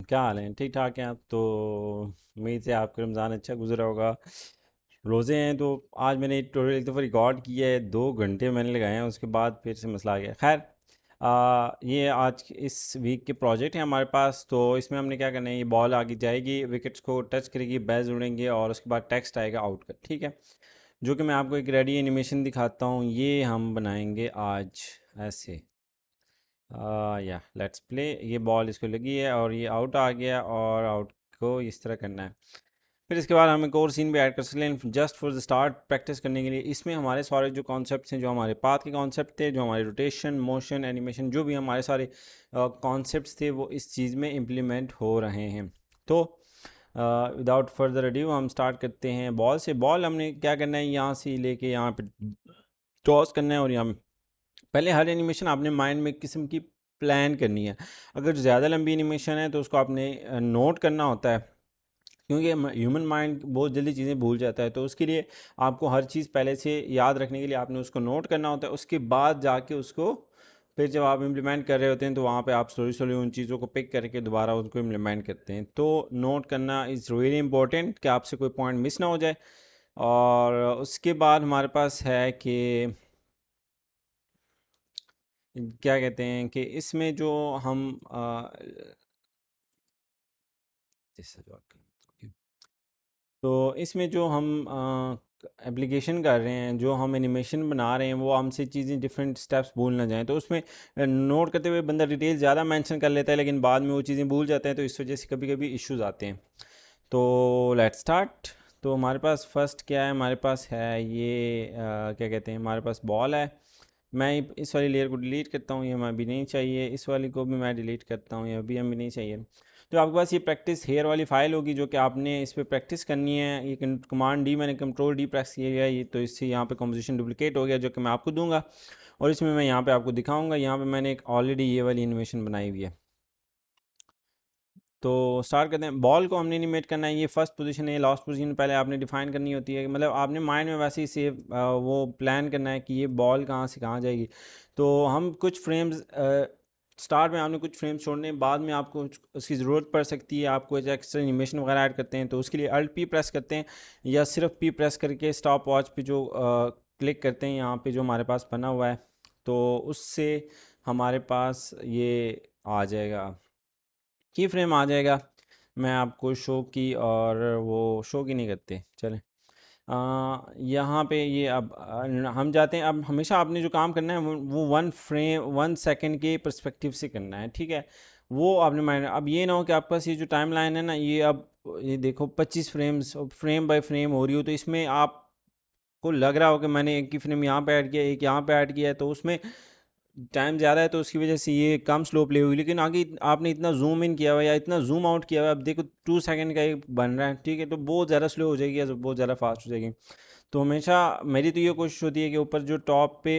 क्या हाल है? ठीक ठाक हैं आप तो। उम्मीद से आपका रमज़ान अच्छा गुजरा होगा। रोज़े हैं तो आज मैंने एक दफ़ा रिकॉर्ड किया है, 2 घंटे मैंने लगाए हैं, उसके बाद फिर से मसला आ गया। खैर, ये आज इस वीक के प्रोजेक्ट हैं हमारे पास। तो इसमें हमने क्या करना है, ये बॉल आगे जाएगी, विकेट्स को टच करेगी, बैज उड़ेंगे और उसके बाद टेक्स्ट आएगा आउट का। ठीक है, जो कि मैं आपको एक रेडी एनिमेशन दिखाता हूँ। ये हम बनाएंगे आज ऐसे। या लेट्स प्ले। ये बॉल इसको लगी है और ये आउट आ गया, और आउट को इस तरह करना है। फिर इसके बाद हम एक और सीन भी ऐड कर सकते हैं just for the start, practice करने के लिए। इसमें हमारे सारे जो कॉन्सेप्ट्स हैं, जो हमारे पाथ के कॉन्सेप्ट थे, जो हमारे रोटेशन, मोशन, एनिमेशन, जो भी हमारे सारे कॉन्सेप्ट्स थे, वो इस चीज़ में इम्प्लीमेंट हो रहे हैं। तो विदाउट फर्दर अड्यू हम स्टार्ट करते हैं बॉल से। बॉल हमने क्या करना है, यहाँ से लेके यहाँ पे टॉस करना है, और यहाँ पहले हर एनिमेशन आपने माइंड में एक किस्म की प्लान करनी है। अगर ज़्यादा लंबी एनिमेशन है तो उसको आपने नोट करना होता है, क्योंकि ह्यूमन माइंड बहुत जल्दी चीज़ें भूल जाता है। तो उसके लिए आपको हर चीज़ पहले से याद रखने के लिए आपने उसको नोट करना होता है। उसके बाद जाके उसको फिर जब आप इम्प्लीमेंट कर रहे होते हैं तो वहाँ पे आप स्लोली स्लोली उन चीज़ों को पिक करके दोबारा उसको इम्प्लीमेंट करते हैं। तो नोट करना इज़ रियली इम्पोर्टेंट कि आपसे कोई पॉइंट मिस ना हो जाए। और उसके बाद हमारे पास है कि क्या कहते हैं कि इसमें जो हम तो इसमें जो हम एप्लीकेशन कर रहे हैं, जो हम एनिमेशन बना रहे हैं, वो हमसे चीज़ें डिफरेंट स्टेप्स भूल ना जाएं। तो उसमें नोट करते हुए बंदा डिटेल ज़्यादा मेंशन कर लेता है, लेकिन बाद में वो चीज़ें भूल जाते हैं। तो इस वजह से कभी कभी इश्यूज आते हैं। तो लेट्स स्टार्ट। तो हमारे पास फर्स्ट क्या है, हमारे पास है ये क्या कहते हैं, हमारे पास बॉल है। मैं इस वाली लेयर को डिलीट करता हूँ, ये हमें भी नहीं चाहिए। इस वाली को भी मैं डिलीट करता हूँ, ये भी हमें नहीं चाहिए। तो आपके पास ये प्रैक्टिस हेयर वाली फ़ाइल होगी, जो कि आपने इस पर प्रैक्टिस करनी है। ये कमांड डी, मैंने कंट्रोल डी प्रेस किया है, ये तो इससे यहाँ पे कंपोजिशन डुप्लिकेट हो गया, जो कि मैं आपको दूंगा और इसमें मैं यहाँ पे आपको दिखाऊंगा। यहाँ पे मैंने एक ऑलरेडी ये वाली एनिमेशन बनाई हुई है। तो स्टार्ट करते हैं। बॉल को हमने एनिमेट करना है। ये फर्स्ट पोजीशन है, लास्ट पोजीशन पहले आपने डिफाइन करनी होती है। मतलब आपने माइंड में वैसे ही सेव वो प्लान करना है कि ये बॉल कहाँ से कहाँ जाएगी। तो हम कुछ फ्रेम्स स्टार्ट में आपने कुछ फ्रेम्स छोड़ने, बाद में आपको उसकी ज़रूरत पड़ सकती है, आपको एक्स्ट्रा एनिमेशन वगैरह ऐड करते हैं। तो उसके लिए अल्ट पी प्रेस करते हैं, या सिर्फ पी प्रेस करके स्टॉप वॉच पे जो क्लिक करते हैं यहाँ पे जो हमारे पास बना हुआ है, तो उससे हमारे पास ये आ जाएगा, की फ्रेम आ जाएगा। मैं आपको शो की, और वो शो की नहीं करते, चलें। यहाँ पे ये अब हम जाते हैं। अब हमेशा आपने जो काम करना है वो 1 सेकंड के पर्सपेक्टिव से करना है, ठीक है। वो आपने माइंड, अब ये ना हो कि आपके पास ये जो टाइम लाइन है ना, ये अब ये देखो 25 फ्रेम्स फ्रेम बाय फ्रेम हो रही हो, तो इसमें आपको लग रहा हो कि मैंने एक ही फ्रेम यहाँ पे ऐड किया, एक यहाँ पे ऐड किया है, तो उसमें टाइम ज़्यादा है, तो उसकी वजह से ये कम स्लो प्ले हुई। लेकिन आगे आपने इतना जूम इन किया हुआ है या इतना जूम आउट किया हुआ है, अब देखो 2 सेकंड का एक बन रहा है, ठीक है, तो बहुत ज़्यादा स्लो हो जाएगी या बहुत ज़्यादा फास्ट हो जाएगी। तो हमेशा मेरी तो ये कोशिश होती है कि ऊपर जो टॉप पे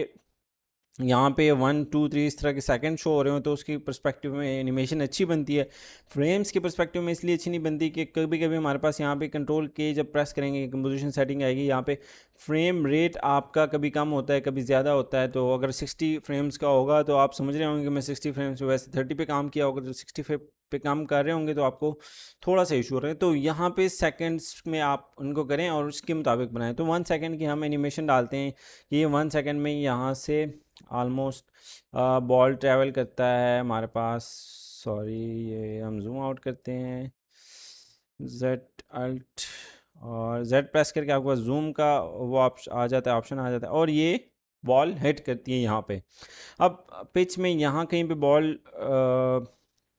यहाँ पे 1 2 3 इस तरह के सेकंड शो हो रहे हो, तो उसकी पर्सपेक्टिव में एनिमेशन अच्छी बनती है। फ्रेम्स के पर्सपेक्टिव में इसलिए अच्छी नहीं बनती कि कभी कभी हमारे पास यहाँ पे कंट्रोल के जब प्रेस करेंगे, कंपोजिशन सेटिंग आएगी, यहाँ पे फ्रेम रेट आपका कभी कम होता है, कभी ज़्यादा होता है। तो अगर 60 फ्रेम्स का होगा तो आप समझ रहे होंगे कि मैं 60 फ्रेम्स पे, वैसे 30 पे काम किया होगा, तो 65 पे काम कर रहे होंगे, तो आपको थोड़ा सा इशू हो रहा है। तो यहाँ पे सेकंड्स में आप उनको करें और उसके मुताबिक बनाएं। तो 1 सेकंड की हम एनिमेशन डालते हैं कि ये 1 सेकंड में यहाँ से ऑलमोस्ट बॉल ट्रैवल करता है हमारे पास। सॉरी, ये हम जूम आउट करते हैं, जेड अल्ट और जेड प्रेस करके आपके पास जूम का वो आ जाता है, ऑप्शन आ जाता है, और ये बॉल हिट करती है यहाँ पे। अब पिच में यहाँ कहीं पे बॉल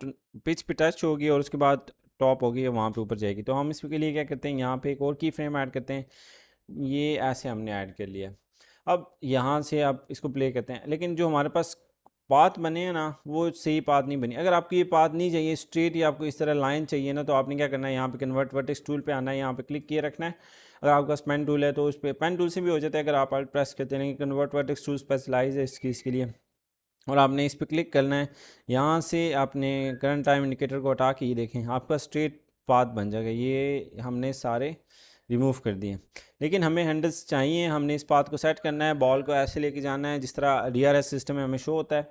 पिच पे टच होगी और उसके बाद टॉप होगी, वहाँ पे ऊपर जाएगी। तो हम इसके लिए क्या करते हैं, यहाँ पे एक और की फ्रेम ऐड करते हैं। ये ऐसे हमने ऐड कर लिया। अब यहाँ से आप इसको प्ले करते हैं, लेकिन जो हमारे पास पाथ बने हैं ना, वो सही पाथ नहीं बनी। अगर आपको ये पाथ नहीं चाहिए स्ट्रेट, या आपको इस तरह लाइन चाहिए ना, तो आपने क्या करना है, यहाँ पे कन्वर्ट वर्टेक्स टूल पे आना है, यहाँ पे क्लिक किए रखना है। अगर आपके पास पेन टूल है तो उस पर पेन टूल से भी हो जाता है, अगर आप प्रेस करते हैं। कन्वर्ट वर्टेक्स टूल स्पेशलाइज है इसके लिए, और आपने इस पर क्लिक करना है। यहाँ से आपने करंट टाइम इंडिकेटर को हटा के ये देखें, आपका स्ट्रेट पाथ बन जाएगा। ये हमने सारे रिमूव कर दिए, लेकिन हमें हैंडल्स चाहिए। हमने इस पाथ को सेट करना है, बॉल को ऐसे लेके जाना है जिस तरह DRS सिस्टम में हमें शो होता है।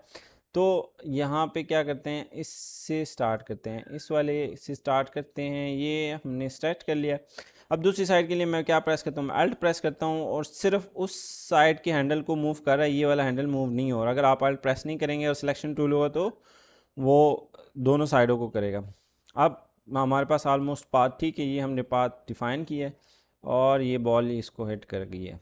तो यहाँ पे क्या करते हैं, इससे स्टार्ट करते हैं, इस वाले से स्टार्ट करते हैं, ये हमने स्टार्ट कर लिया। अब दूसरी साइड के लिए मैं क्या प्रेस करता हूँ, मैं अल्ट प्रेस करता हूँ और सिर्फ उस साइड के हैंडल को मूव कर रहा है, ये वाला हैंडल मूव नहीं हो रहा। अगर आप अल्ट प्रेस नहीं करेंगे और सिलेक्शन टूल होगा तो वो दोनों साइडों को करेगा। अब हमारे पास ऑलमोस्ट पाथ ठीक है, ये हमने पाथ डिफाइन किया है और ये बॉल इसको हिट कर गई है।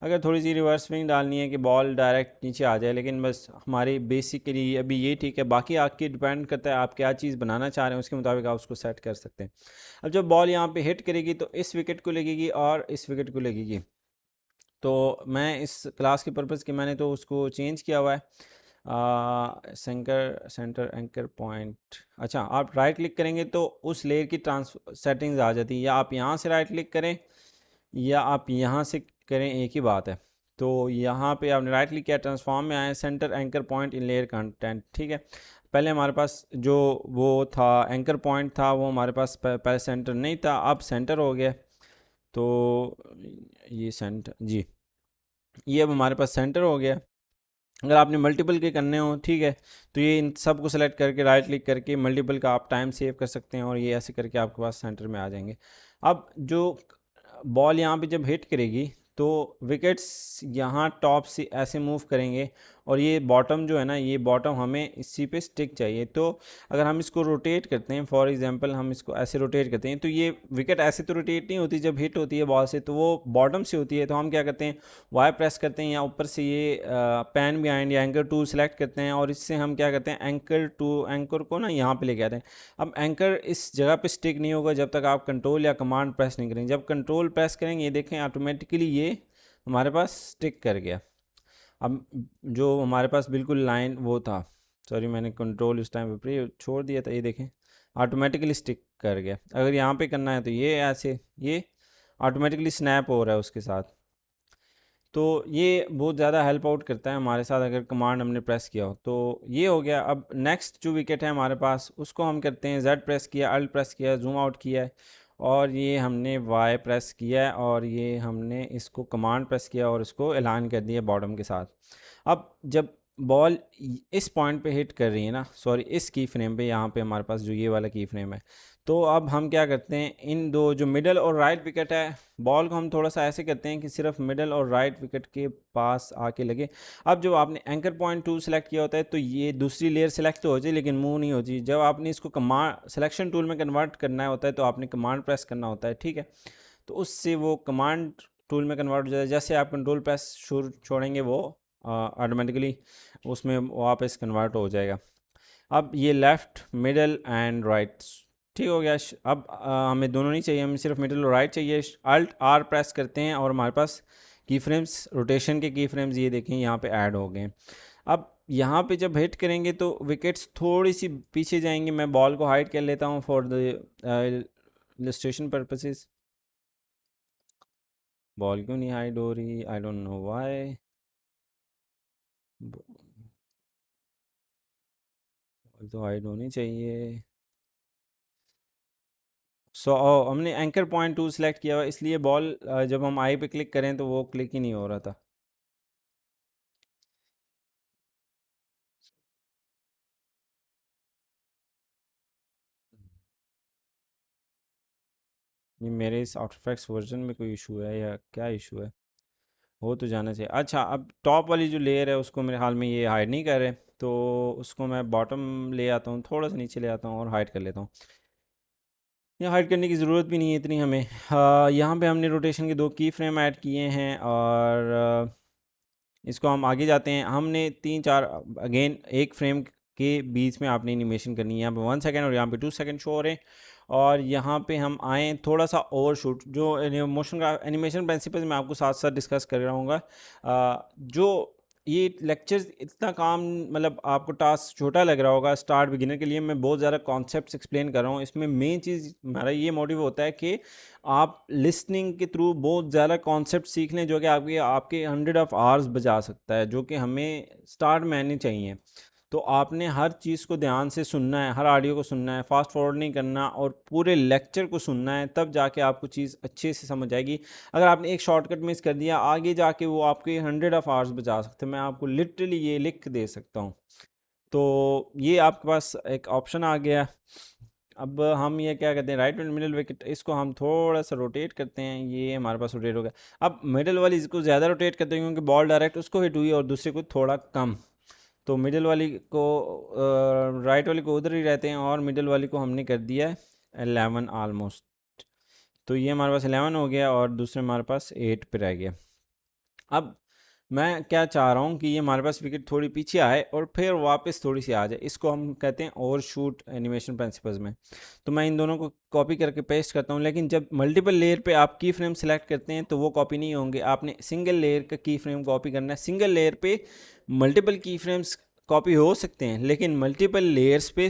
अगर थोड़ी सी रिवर्स स्विंग डालनी है कि बॉल डायरेक्ट नीचे आ जाए, लेकिन बस हमारी बेसिकली अभी ये ठीक है। बाकी आपकी डिपेंड करता है आप क्या चीज़ बनाना चाह रहे हैं, उसके मुताबिक आप उसको सेट कर सकते हैं। अब जब बॉल यहाँ पे हिट करेगी तो इस विकेट को लगेगी और इस विकेट को लगेगी। तो मैं इस क्लास के पर्पज़ के मैंने तो उसको चेंज किया हुआ है, सेंटर एंकर पॉइंट। अच्छा, आप राइट क्लिक करेंगे तो उस लेयर की ट्रांस सेटिंग्स आ जाती है, या आप यहाँ से राइट क्लिक करें या आप यहाँ से करें, एक ही बात है। तो यहाँ पे आपने राइट क्लिक किया, ट्रांसफॉर्म में आए, centre anchor point in layer content, ठीक है। पहले हमारे पास जो वो था एंकर पॉइंट था वो हमारे पास पहले सेंटर नहीं था, अब सेंटर हो गया। तो ये सेंटर जी, ये अब हमारे पास सेंटर हो गया। अगर आपने मल्टीपल के करने हो, ठीक है, तो ये इन सब को सेलेक्ट करके राइट क्लिक करके मल्टीपल का आप टाइम सेव कर सकते हैं और ये ऐसे करके आपके पास सेंटर में आ जाएंगे। अब जो बॉल यहाँ पे जब हिट करेगी तो विकेट्स यहाँ टॉप से ऐसे मूव करेंगे और ये बॉटम जो है ना, ये बॉटम हमें इसी पे स्टिक चाहिए। तो अगर हम इसको रोटेट करते हैं, फॉर एग्जांपल हम इसको ऐसे रोटेट करते हैं, तो ये विकेट ऐसे तो रोटेट नहीं होती, जब हिट होती है बॉल से तो वो बॉटम से होती है। तो हम क्या करते हैं, वाई प्रेस करते हैं या ऊपर से ये पैन बिहाइंड या एंकर टू सेलेक्ट करते हैं और इससे हम क्या करते हैं, एंकर को ना यहाँ पे लेके आते हैं। अब एंकर इस जगह पे स्टिक नहीं होगा जब तक आप कंट्रोल या कमांड प्रेस नहीं करेंगे। जब कंट्रोल प्रेस करेंगे, ये देखें ऑटोमेटिकली ये हमारे पास स्टिक कर गया। अब जो हमारे पास बिल्कुल लाइन वो था, सॉरी मैंने कंट्रोल उस टाइम पे छोड़ दिया था, ये देखें ऑटोमेटिकली स्टिक कर गया। अगर यहाँ पे करना है तो ये ऐसे ये ऑटोमेटिकली स्नैप हो रहा है उसके साथ। तो ये बहुत ज़्यादा हेल्प आउट करता है हमारे साथ अगर कमांड हमने प्रेस किया हो। तो ये हो गया। अब नेक्स्ट जो विकेट है हमारे पास उसको हम करते हैं, जेड प्रेस किया, अल्ट प्रेस किया, जूम आउट किया है और ये हमने वाई प्रेस किया है और ये हमने इसको कमांड प्रेस किया और इसको ऐलान कर दिया बॉटम के साथ। अब जब बॉल इस पॉइंट पे हिट कर रही है ना, सॉरी इस की फ्रेम पे, यहाँ पे हमारे पास जो ये वाला की फ्रेम है, तो अब हम क्या करते हैं, इन दो जो मिडल और राइट विकेट है, बॉल को हम थोड़ा सा ऐसे करते हैं कि सिर्फ मिडल और राइट विकेट के पास आके लगे। अब जब आपने एंकर पॉइंट टू सेलेक्ट किया होता है तो ये दूसरी लेयर सेलेक्ट तो हो जाए लेकिन मूव नहीं होती। जब आपने इसको कमांड सिलेक्शन टूल में कन्वर्ट करना होता है तो आपने कमांड प्रेस करना होता है, ठीक है। तो उससे वो कमांड टूल में कन्वर्ट हो जाए। जैसे आप कंट्रोल प्रेस छोड़ेंगे वो ऑटोमेटिकली उसमें वापस कन्वर्ट हो जाएगा। अब ये लेफ़्ट मिडल एंड राइट ठीक हो गया। अब हमें दोनों नहीं चाहिए, हमें सिर्फ मिडल और राइट चाहिए। अल्ट आर प्रेस करते हैं और हमारे पास की फ्रेम्स, रोटेशन के की फ्रेम्स ये देखें यहाँ पे ऐड हो गए। अब यहाँ पे जब हिट करेंगे तो विकेट्स थोड़ी सी पीछे जाएंगे। मैं बॉल को हाइड कर लेता हूँ for the illustration purposes. Ball क्यों नहीं हाइड हो रही, I don't know why. Ball तो हाइड होनी चाहिए। सो हमने एंकर पॉइंट टू सेलेक्ट किया हुआ इसलिए बॉल जब हम आई पे क्लिक करें तो वो क्लिक ही नहीं हो रहा था। ये मेरे इस आफ्टर इफेक्ट्स वर्जन में कोई इशू है या क्या इशू है, हो तो जाना चाहिए। अच्छा, अब टॉप वाली जो लेयर है उसको मेरे हाल में ये हाइड नहीं कर रहे, तो उसको मैं बॉटम ले आता हूँ, थोड़ा सा नीचे ले आता हूँ और हाइड कर लेता हूँ। ये हाइड करने की ज़रूरत भी नहीं है इतनी हमें। यहाँ पे हमने रोटेशन के दो की फ्रेम ऐड किए हैं और इसको हम आगे जाते हैं। हमने 3-4 अगेन एक फ्रेम के बीच में आपने एनिमेशन करनी है। यहाँ पे 1 सेकेंड और यहाँ पे 2 सेकेंड शो हो रहे हैं और यहाँ पे हम आए थोड़ा सा ओवर शूट। जो मोशन का एनिमेशन प्रिंसिपल मैं आपको साथ साथ डिस्कस कर रहा हूँ। जो ये लेक्चर्स इतना काम, मतलब आपको टास्क छोटा लग रहा होगा स्टार्ट बिगिनर के लिए, मैं बहुत ज़्यादा कॉन्सेप्ट्स एक्सप्लेन कर रहा हूँ। इसमें मेन चीज़ हमारा ये मोटिव होता है कि आप लिसनिंग के थ्रू बहुत ज़्यादा कॉन्सेप्ट सीख लें जो कि आपके आपके 100 ऑफ आवर्स बचा सकता है, जो कि हमें स्टार्ट में आने चाहिए। तो आपने हर चीज़ को ध्यान से सुनना है, हर ऑडियो को सुनना है, फास्ट फॉरवर्ड नहीं करना और पूरे लेक्चर को सुनना है, तब जाके आपको चीज़ अच्छे से समझ आएगी। अगर आपने एक शॉर्टकट मिस कर दिया, आगे जाके वो आपके 100 ऑफ आवर्स बचा सकते हैं। मैं आपको लिटरली ये लिख दे सकता हूँ। तो ये आपके पास एक ऑप्शन आ गया। अब हम ये क्या करते हैं, राइट एंड मिडिल विकेट, इसको हम थोड़ा सा रोटेट करते हैं, ये हमारे पास रोटेट हो गया। अब मिडिल वाली इसको ज़्यादा रोटेट करते हैं क्योंकि बॉल डायरेक्ट उसको हिट हुई और दूसरे को थोड़ा कम। तो मिडिल वाली को राइट वाली को उधर ही रहते हैं और मिडिल वाली को हमने कर दिया है 11 आलमोस्ट। तो ये हमारे पास 11 हो गया और दूसरे हमारे पास 8 पे रह गया। अब मैं क्या चाह रहा हूँ कि ये हमारे पास विकेट थोड़ी पीछे आए और फिर वापस थोड़ी सी आ जाए, इसको हम कहते हैं ओवर शूट एनिमेशन प्रिंसिपल्स में। तो मैं इन दोनों को कॉपी करके पेस्ट करता हूँ, लेकिन जब मल्टीपल लेयर पे आप की फ्रेम सेलेक्ट करते हैं तो वो कॉपी नहीं होंगे, आपने सिंगल लेयर का की फ्रेम कॉपी करना है। सिंगल लेयर पे मल्टीपल की फ्रेम्स कॉपी हो सकते हैं, लेकिन मल्टीपल लेयर्स पे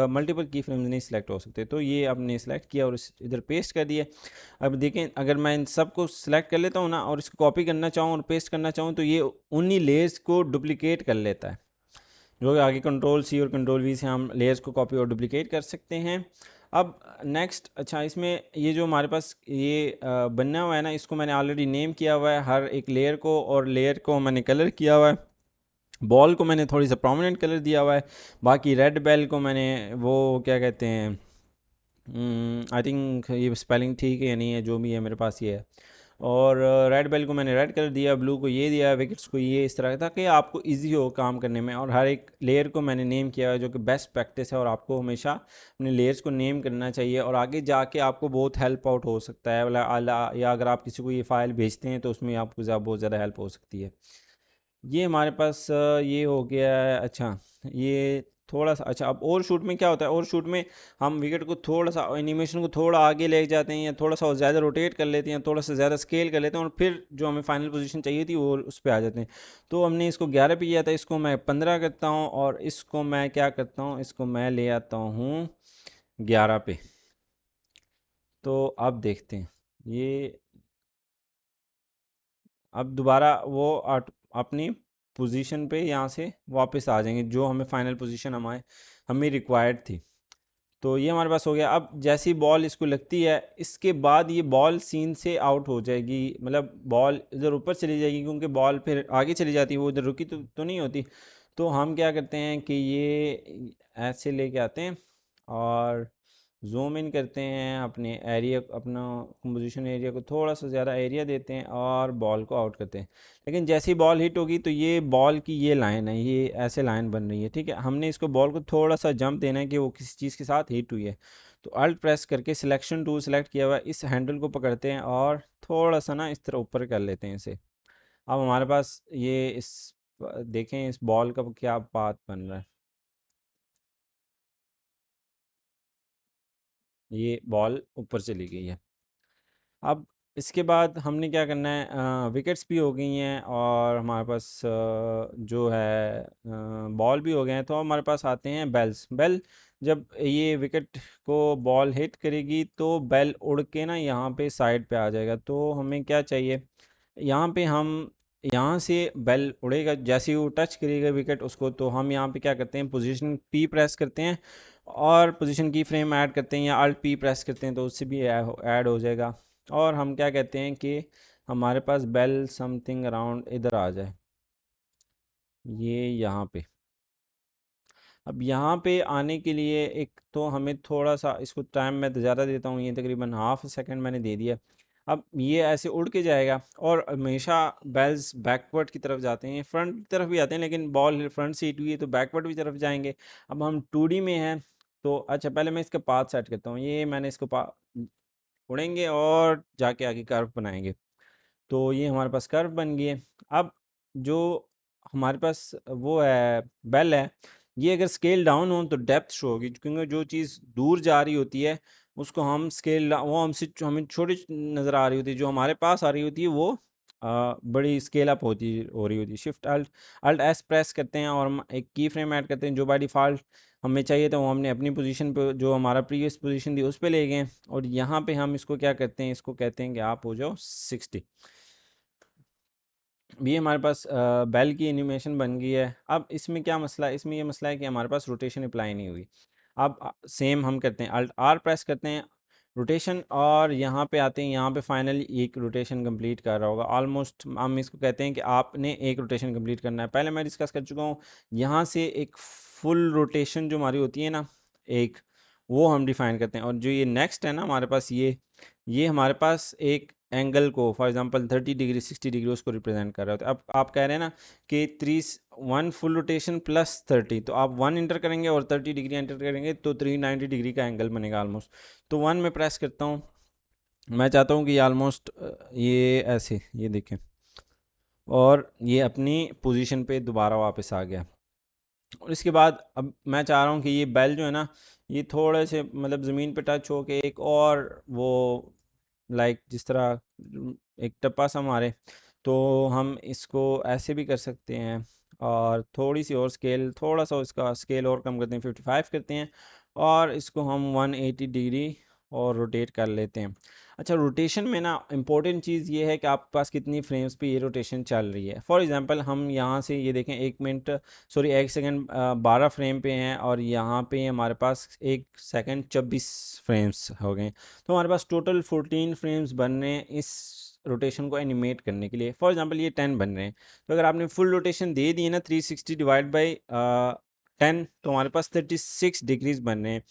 मल्टीपल की फ्रेम्स नहीं सिलेक्ट हो सकते। तो ये आपने सेलेक्ट किया और इधर पेस्ट कर दिया। अब देखें, अगर मैं इन सब को सिलेक्ट कर लेता हूँ ना और इसको कॉपी करना चाहूँ और पेस्ट करना चाहूँ तो ये उन्हीं लेयर्स को डुप्लीकेट कर लेता है, जो कि आगे कंट्रोल सी और कंट्रोल वी से हम लेयर्स को कॉपी और डुप्लीकेट कर सकते हैं। अब नेक्स्ट, अच्छा इसमें ये जो हमारे पास ये बनना हुआ है ना, इसको मैंने ऑलरेडी नेम किया हुआ है हर एक लेयर को, और लेयर को मैंने कलर किया हुआ है। बॉल को मैंने थोड़ी सा प्रोमिनेंट कलर दिया हुआ है। बाकी रेड बेल को मैंने वो क्या कहते हैं, आई थिंक ये स्पेलिंग ठीक है या नहीं है, जो भी है मेरे पास ये है। और रेड बेल को मैंने रेड कलर दिया, ब्लू को ये दिया, विकेट्स को ये, इस तरह, ताकि आपको इजी हो काम करने में। और हर एक लेयर को मैंने नेम किया है, जो कि बेस्ट प्रैक्टिस है, और आपको हमेशा अपने लेयर्स को नेम करना चाहिए और आगे जाके आपको बहुत हेल्प आउट हो सकता है, या अगर आप किसी को ये फ़ाइल भेजते हैं तो उसमें आपको बहुत ज़्यादा हेल्प हो सकती है। ये हमारे पास ये हो गया है। अच्छा, ये थोड़ा सा, अच्छा अब और शूट में क्या होता है, और शूट में हम विकेट को थोड़ा सा, एनिमेशन को थोड़ा आगे ले जाते हैं, या थोड़ा सा ज़्यादा रोटेट कर लेते हैं, थोड़ा सा ज़्यादा स्केल कर लेते हैं, और फिर जो हमें फाइनल पोजीशन चाहिए थी वो उस पर आ जाते हैं। तो हमने इसको 11 पे किया था, इसको मैं 15 करता हूँ, और इसको मैं क्या करता हूँ, इसको मैं ले आता हूँ 11 पे। तो अब देखते हैं ये, अब दोबारा वो अपनी पोजीशन पे यहाँ से वापस आ जाएंगे, जो हमें फाइनल पोजीशन हमें रिक्वायर्ड थी। तो ये हमारे पास हो गया। अब जैसी बॉल इसको लगती है, इसके बाद ये बॉल सीन से आउट हो जाएगी, मतलब बॉल इधर ऊपर चली जाएगी, क्योंकि बॉल फिर आगे चली जाती है, वो इधर रुकी तो नहीं होती। तो हम क्या करते हैं कि ये ऐसे लेके आते हैं और जूम इन करते हैं, अपने एरिया, अपना कंपोजिशन एरिया को थोड़ा सा ज़्यादा एरिया देते हैं और बॉल को आउट करते हैं। लेकिन जैसी बॉल हिट होगी तो ये बॉल की ये लाइन है, ये ऐसे लाइन बन रही है, ठीक है। हमने इसको बॉल को थोड़ा सा जंप देना है कि वो किसी चीज़ के साथ हिट हुई है। तो अल्ट प्रेस करके सिलेक्शन टूल सेलेक्ट किया हुआ है, इस हैंडल को पकड़ते हैं और थोड़ा सा ना इस तरह ऊपर कर लेते हैं इसे। अब हमारे पास ये देखें इस बॉल का क्या पाथ बन रहा है, ये बॉल ऊपर चली गई है। अब इसके बाद हमने क्या करना है, विकेट्स भी हो गई हैं और हमारे पास जो है बॉल भी हो गए हैं, तो हमारे पास आते हैं बेल्स। बेल, जब ये विकेट को बॉल हिट करेगी तो बेल उड़ के ना यहाँ पे साइड पे आ जाएगा। तो हमें क्या चाहिए, यहाँ पे हम, यहाँ से बेल उड़ेगा, जैसे ही वो टच करेगा विकेट उसको, तो हम यहाँ पे क्या करते हैं, पोजीशन पी प्रेस करते हैं और पोजीशन की फ्रेम ऐड करते हैं, या अल्ट पी प्रेस करते हैं तो उससे भी ऐड हो जाएगा। और हम क्या कहते हैं कि हमारे पास बेल समथिंग अराउंड इधर आ जाए, ये यहाँ पे। अब यहाँ पे आने के लिए एक तो हमें थोड़ा सा इसको टाइम मैं ज़्यादा देता हूँ, ये तकरीबन हाफ सेकंड मैंने दे दिया। अब ये ऐसे उड़ के जाएगा, और हमेशा बेल्स बैकवर्ड की तरफ जाते हैं, फ्रंट की तरफ भी आते हैं, लेकिन बॉल फ्रंट से हिट हुई है तो बैकवर्ड की तरफ जाएंगे। अब हम 2D में हैं, तो अच्छा पहले मैं इसका पाथ सेट करता हूँ, ये मैंने इसको उड़ेंगे और जाके आगे कर्व बनाएंगे। तो ये हमारे पास कर्व बन गई है। अब जो हमारे पास वो है, बेल है, ये अगर स्केल डाउन हो तो डेप्थ शो होगी, क्योंकि जो चीज़ दूर जा रही होती है उसको हम स्केल, वो हमसे हमें छोटी नज़र आ रही होती है, जो हमारे पास आ रही होती है वो बड़ी स्केल अप हो रही होती है। Shift alt alt S press करते हैं और हम एक की फ्रेम ऐड करते हैं, जो बाय डिफ़ॉल्ट हमें चाहिए था वो हमने अपनी पोजीशन पे, जो हमारा प्रीवियस पोजीशन थी उस पे ले गए। और यहाँ पे हम इसको क्या करते हैं, इसको कहते हैं कि आप हो जाओ 60। ये हमारे पास बेल की एनिमेशन बन गई है। अब इसमें क्या मसला है, इसमें ये मसला है कि हमारे पास रोटेशन अप्लाई नहीं हुई। अब सेम हम करते हैं, अल्ट आर प्रेस करते हैं, रोटेशन। और यहाँ पे आते हैं, यहाँ पे फाइनली एक रोटेशन कंप्लीट कर रहा होगा ऑलमोस्ट। हम इसको कहते हैं कि आपने एक रोटेशन कंप्लीट करना है। पहले मैं डिस्कस कर चुका हूँ। यहाँ से एक फुल रोटेशन जो हमारी होती है ना, एक वो हम डिफाइन करते हैं। और जो ये नेक्स्ट है ना हमारे पास, ये हमारे पास एक एंगल को फॉर एग्जांपल 30 डिग्री 60 डिग्री उसको रिप्रेजेंट कर रहा होता है। अब आप कह रहे हैं ना कि 1 फुल रोटेशन प्लस 30, तो आप 1 इंटर करेंगे और 30 डिग्री एंटर करेंगे तो 390 डिग्री का एंगल बनेगा ऑलमोस्ट। तो 1 में प्रेस करता हूँ, मैं चाहता हूँ कि ये ऑलमोस्ट ये ऐसे ये देखें, और ये अपनी पोजीशन पे दोबारा वापस आ गया। और इसके बाद अब मैं चाह रहा हूँ कि ये बेल जो है ना, ये थोड़े से मतलब ज़मीन पे टच हो के एक और वो लाइक जिस तरह एक टप्पा सा मारे, तो हम इसको ऐसे भी कर सकते हैं। और थोड़ी सी और स्केल, थोड़ा सा इसका स्केल और कम करते हैं, 55 करते हैं, और इसको हम 180 डिग्री और रोटेट कर लेते हैं। अच्छा, रोटेशन में ना इम्पोर्टेंट चीज़ ये है कि आपके पास कितनी फ्रेम्स पे ये रोटेशन चल रही है। फॉर एग्जांपल हम यहाँ से ये देखें, 1 मिनट सॉरी 1 सेकंड 12 फ्रेम पे हैं, और यहाँ पे हमारे पास 1 सेकंड 24 फ्रेम्स हो गए। तो हमारे पास टोटल 14 फ्रेम्स बन रहे हैं इस रोटेशन को एनिमेट करने के लिए। फॉर एग्जांपल ये 10 बन रहे हैं, तो अगर आपने फुल रोटेशन दे दी है ना 360 डिवाइड बाई 10, तो हमारे पास 36 डिग्रीज बन रहे हैं।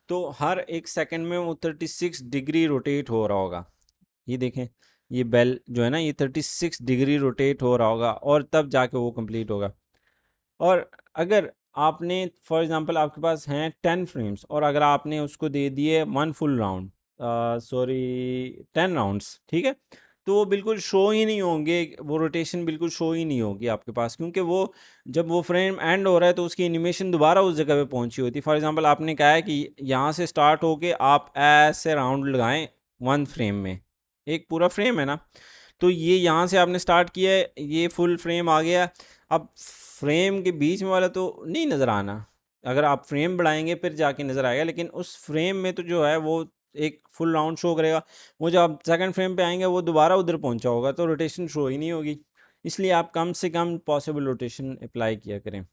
तो हर 1 सेकंड में वो 36 डिग्री रोटेट हो रहा होगा। ये देखें, ये बेल जो है ना, ये 36 डिग्री रोटेट हो रहा होगा, और तब जाके वो कंप्लीट होगा। और अगर आपने फॉर एग्जांपल आपके पास हैं 10 फ्रेम्स, और अगर आपने उसको दे दिए 1 फुल राउंड, सॉरी 10 राउंड्स, ठीक है, तो वो बिल्कुल शो ही नहीं होंगे, वो रोटेशन बिल्कुल शो ही नहीं होगी आपके पास, क्योंकि वो जब वो फ्रेम एंड हो रहा है तो उसकी एनिमेशन दोबारा उस जगह पे पहुंची होती है। फॉर एग्जांपल आपने कहा है कि यहाँ से स्टार्ट होके आप ऐसे राउंड लगाएं 1 फ्रेम में, एक पूरा फ्रेम है ना, तो ये यहाँ से आपने स्टार्ट किया है, ये फुल फ्रेम आ गया। अब फ्रेम के बीच में वाला तो नहीं नज़र आना, अगर आप फ्रेम बढ़ाएंगे फिर जाके नज़र आएगा, लेकिन उस फ्रेम में तो जो है वो एक फुल राउंड शो करेगा। वो जब आप सेकंड फ्रेम पे आएंगे वो दोबारा उधर पहुंचा होगा, तो रोटेशन शो ही नहीं होगी। इसलिए आप कम से कम पॉसिबल रोटेशन अप्लाई किया करें।